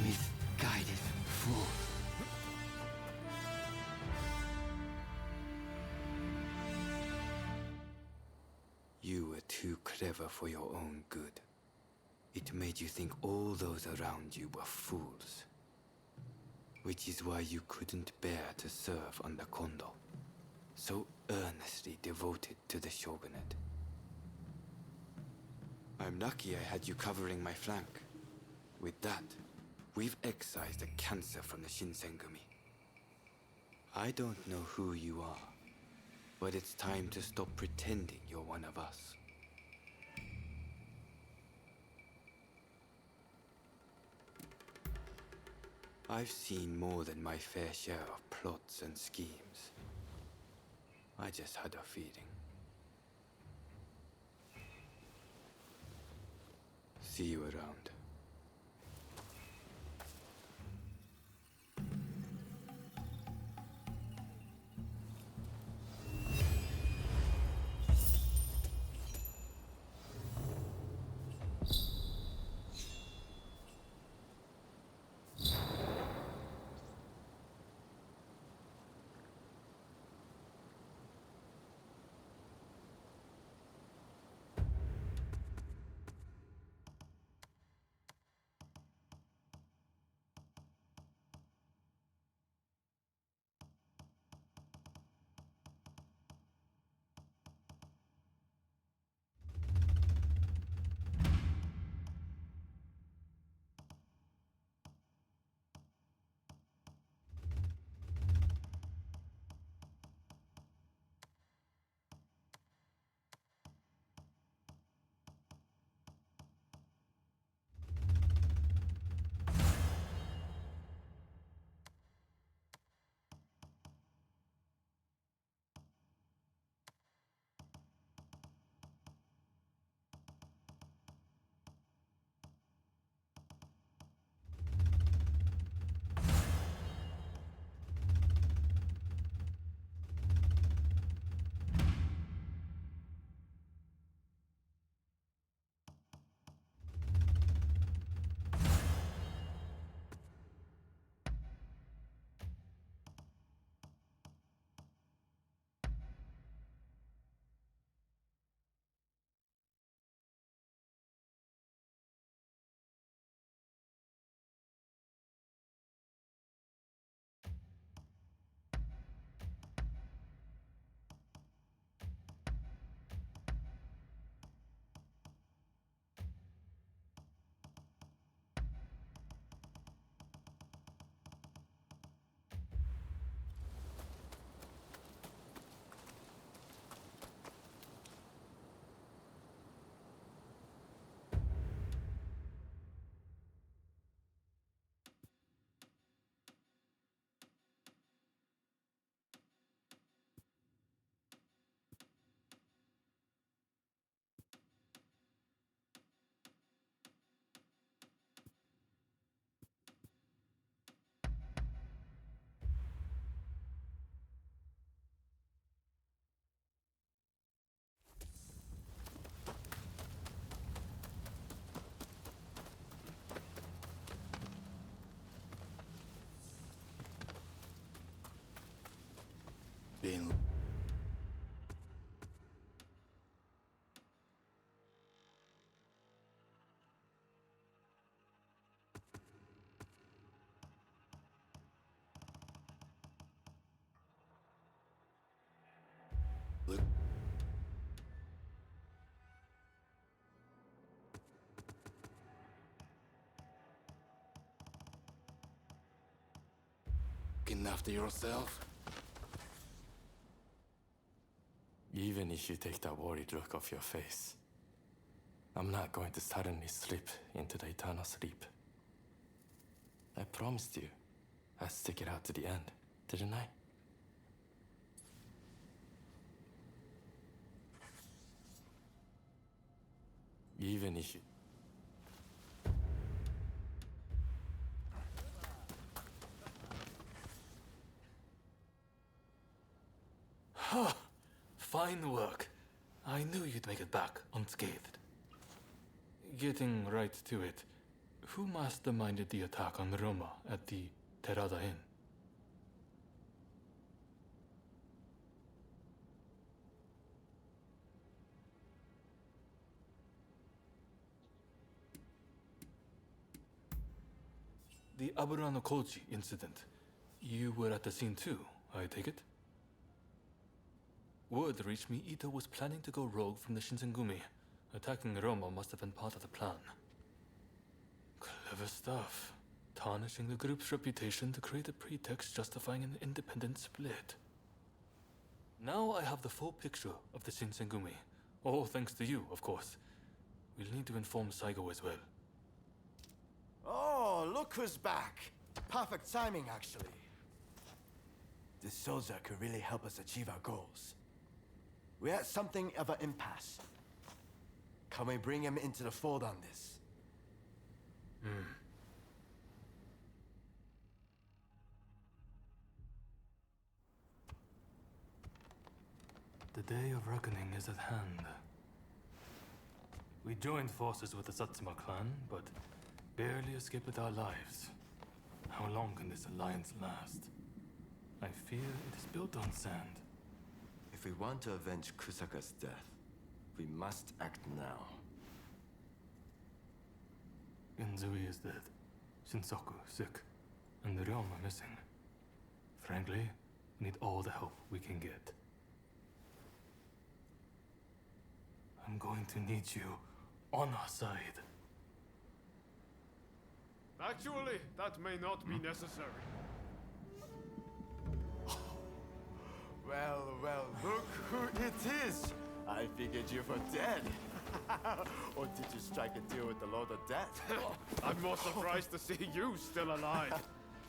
Misguided fool. You were too clever for your own good. It made you think all those around you were fools. Which is why you couldn't bear to serve under Kondo, so earnestly devoted to the Shogunate. I'm lucky I had you covering my flank. With that, we've excised a cancer from the Shinsengumi. I don't know who you are, but it's time to stop pretending you're one of us. I've seen more than my fair share of plots and schemes. I just had a feeling. See you around. the... Looking after yourself? Even if you take that worried look off your face, I'm not going to suddenly slip into the eternal sleep. I promised you I'd stick it out to the end, didn't I? Even if you... Fine work. I knew you'd make it back unscathed. Getting right to it, who masterminded the attack on Roma at the Terada Inn? The Aburano Kochi incident. You were at the scene too, I take it? Word reached me Ito was planning to go rogue from the Shinsengumi. Attacking Roma must have been part of the plan. Clever stuff. Tarnishing the group's reputation to create a pretext justifying an independent split. Now I have the full picture of the Shinsengumi. All thanks to you, of course. We'll need to inform Saigo as well. Oh, look who's back. Perfect timing, actually. This soldier could really help us achieve our goals. We're at something of an impasse. Can we bring him into the fold on this? The day of reckoning is at hand. We joined forces with the Satsuma clan, but barely escaped with our lives. How long can this alliance last? I fear it is built on sand. If we want to avenge Kusaka's death, we must act now. Genzui is dead, Shinsoku sick, and Ryoma missing. Frankly, we need all the help we can get. I'm going to need you on our side. Actually, that may not be necessary. Well, well, look who it is! I figured you were dead. Or did you strike a deal with the Lord of Death? I'm more surprised to see you still alive.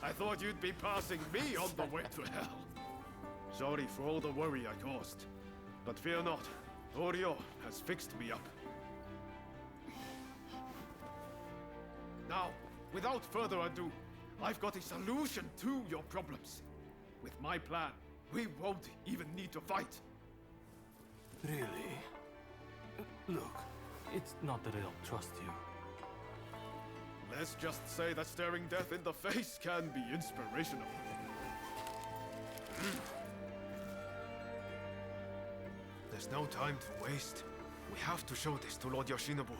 I thought you'd be passing me on the way to hell. Sorry for all the worry I caused. But fear not, Oryo has fixed me up. Now, without further ado, I've got a solution to your problems. With my plan, we won't even need to fight. Really? Look, it's not that I don't trust you. Let's just say that staring death in the face can be inspirational. There's no time to waste. We have to show this to Lord Yoshinobu.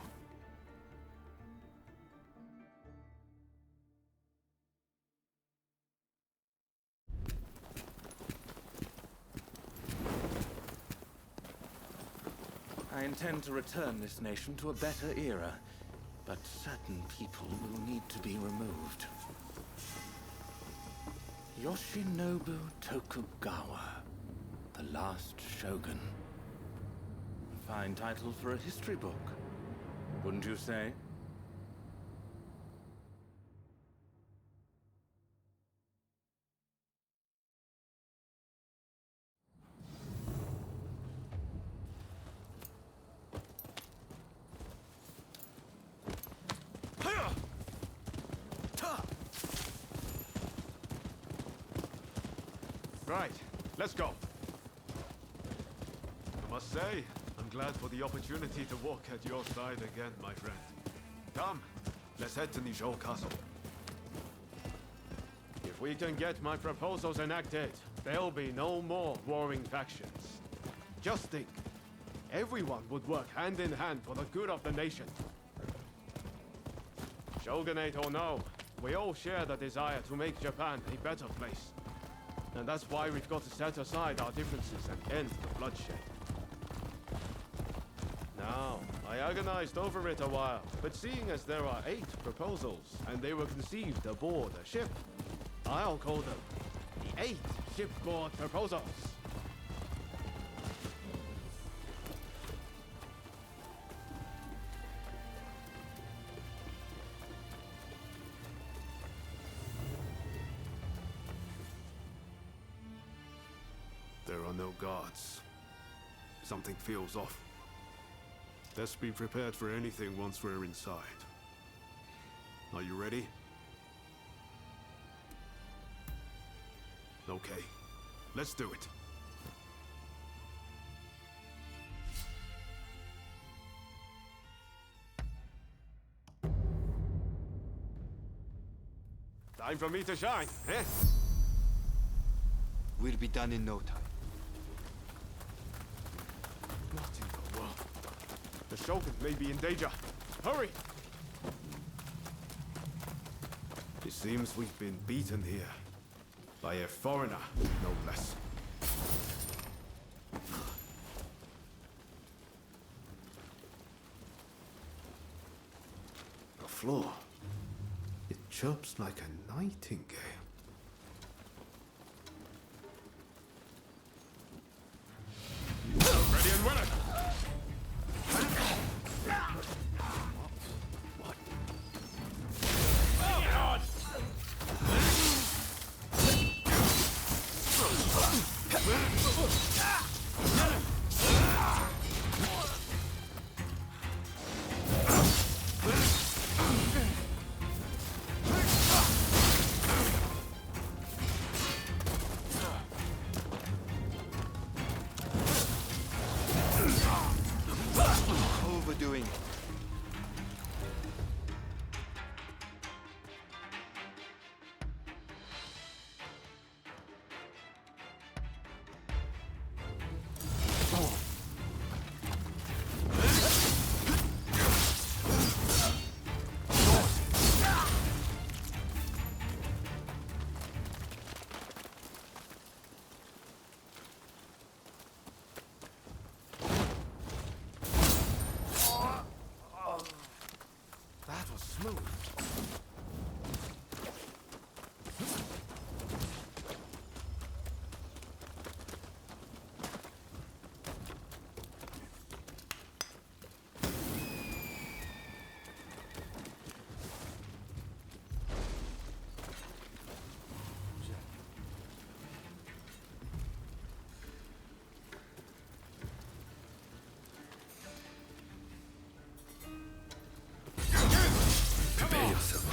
I intend to return this nation to a better era, but certain people will need to be removed. Yoshinobu Tokugawa, the last shogun. A fine title for a history book, wouldn't you say? Right, let's go. I must say, I'm glad for the opportunity to walk at your side again, my friend. Come, let's head to Nijou Castle. If we can get my proposals enacted, there'll be no more warring factions. Just think, everyone would work hand in hand for the good of the nation. Shogunate or no, we all share the desire to make Japan a better place. And that's why we've got to set aside our differences and end the bloodshed. agonized over it a while, but seeing as there are 8 proposals, and they were conceived aboard a ship, I'll call them the 8 shipboard proposals. There are no guards. Something feels off. Let's be prepared for anything once we're inside. Are you ready? Okay, let's do it. Time for me to shine, eh? We'll be done in no time. What in the world? The Shogun may be in danger. Hurry! It seems we've been beaten here. By a foreigner, no less. The floor. It chirps like a nightingale. Ready and willing! Overdoing it. That was smooth. Prepare yourself.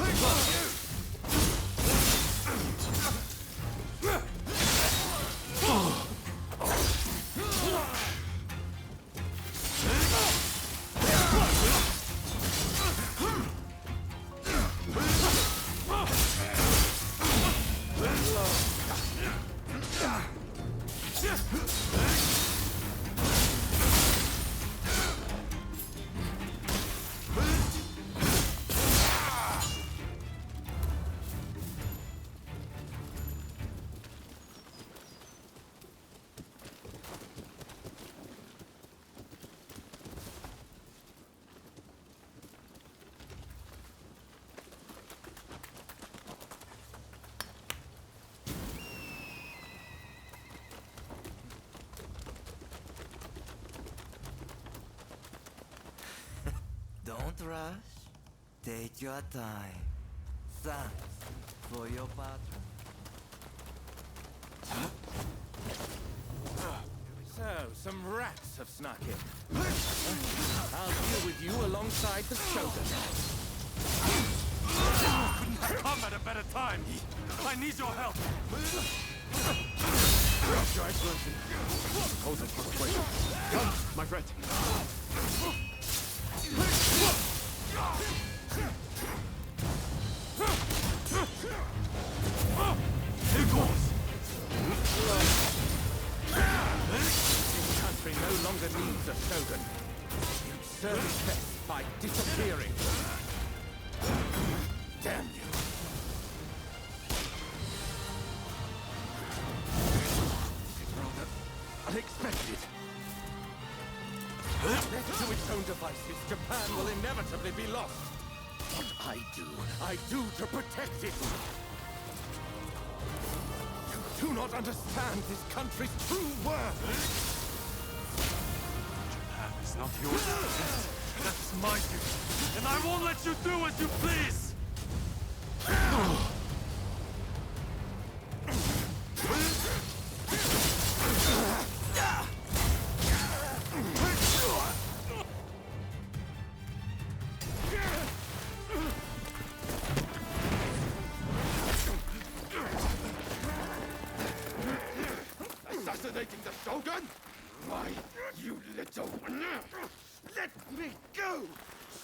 Don't rush. Take your time. Thanks for your patron. So, some rats have snuck in. I'll deal with you alongside the Shogun. Couldn't have come at a better time. I need your help. Your Excellency. Proposal for persuasion. Come, my friend. This country no longer needs a Shogun. You'd serve it best by disappearing. Damn you. Rather unexpected. Left to its own devices, Japan will inevitably be lost. What I do to protect it. You do not understand this country's true worth. Japan is not yours to protect. That's my duty, and I won't let you do as you please! Assassinating the Shogun? Why, you little... Let me go!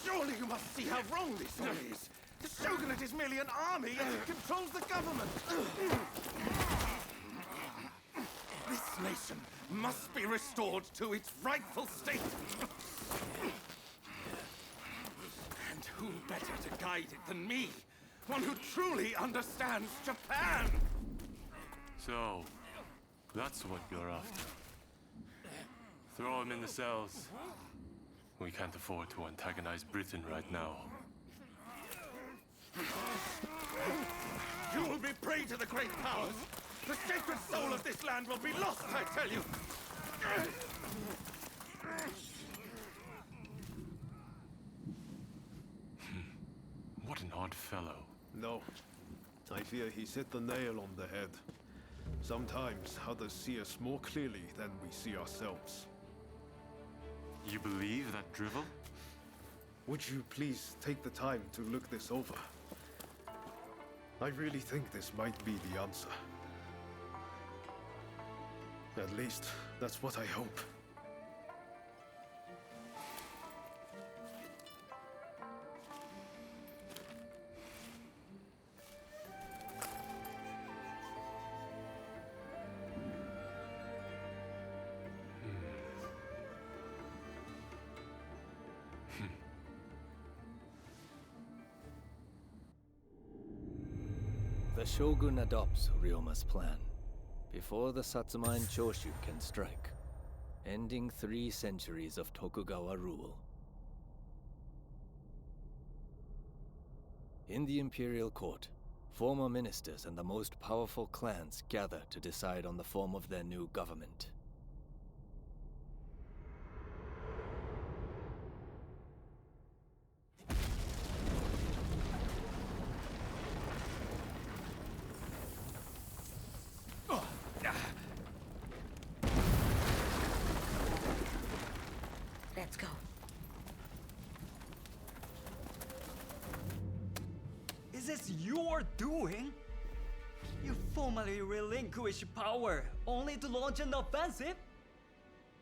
Surely you must see how wrong this all is. The Shogunate is merely an army and it controls the government. This nation must be restored to its rightful state. And who better to guide it than me? One who truly understands Japan! So, that's what you're after. Throw him in the cells. We can't afford to antagonize Britain right now. You will be prey to the great powers! The sacred soul of this land will be lost, I tell you! What an odd fellow. No. I fear he's hit the nail on the head. Sometimes others see us more clearly than we see ourselves. You believe that drivel? Would you please take the time to look this over? I really think this might be the answer. At least, that's what I hope. The Shogun adopts Ryoma's plan before the Satsuma and Choshu can strike, ending 3 centuries of Tokugawa rule. In the imperial court, former ministers and the most powerful clans gather to decide on the form of their new government. Let's go. Is this your doing? You formally relinquish power, only to launch an offensive?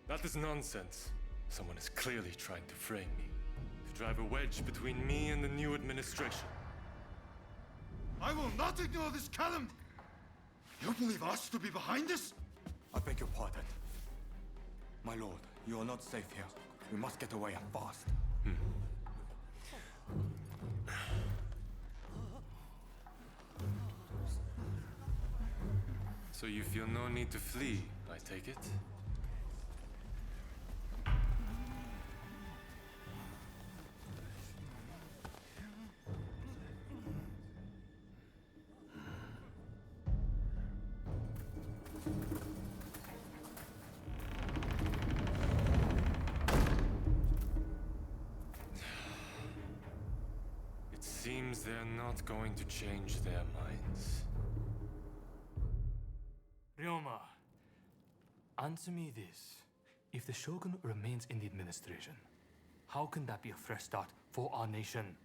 That is nonsense. Someone is clearly trying to frame me, to drive a wedge between me and the new administration. I will not ignore this calumny! You believe us to be behind this? I beg your pardon. My lord, you are not safe here. We must get away and fast. So you feel no need to flee, I take it? It seems they're not going to change their minds. Ryoma, answer me this. If the Shogun remains in the administration, how can that be a fresh start for our nation?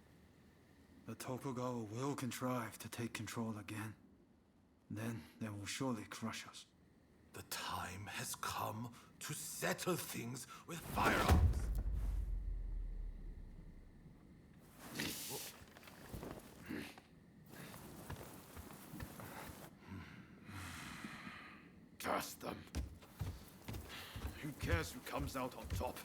The Tokugawa will contrive to take control again. Then they will surely crush us. The time has come to settle things with firearms. Curse them. Who cares who comes out on top?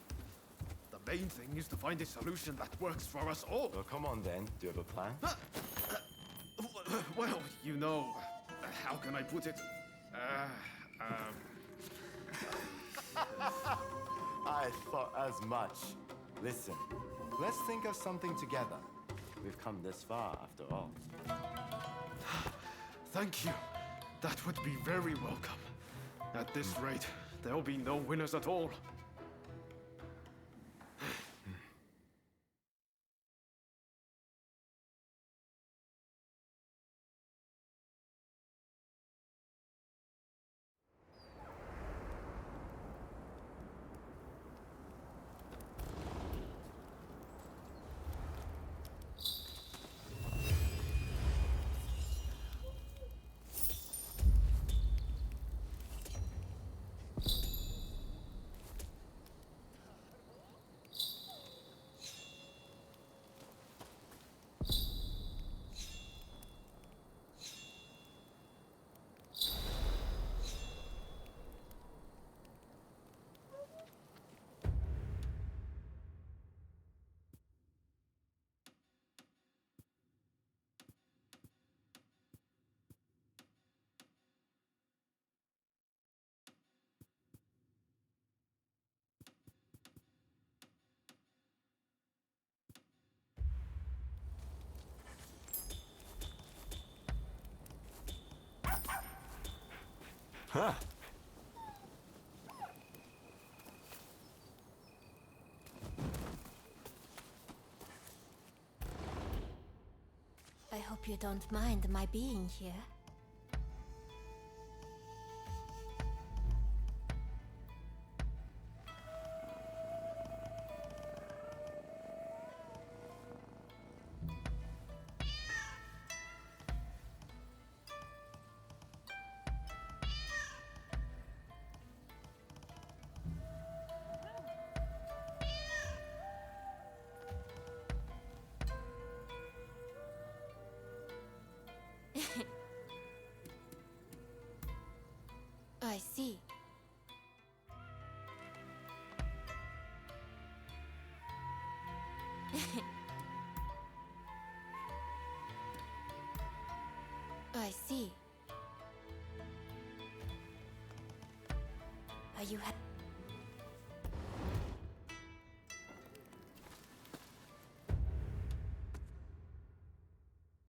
The main thing is to find a solution that works for us all. Well, come on then. Do you have a plan? Well, you know, how can I put it? I thought as much. Listen, let's think of something together. We've come this far, after all. Thank you. That would be very welcome. At this rate, there'll be no winners at all. Huh. I hope you don't mind my being here. I see. I see. Are you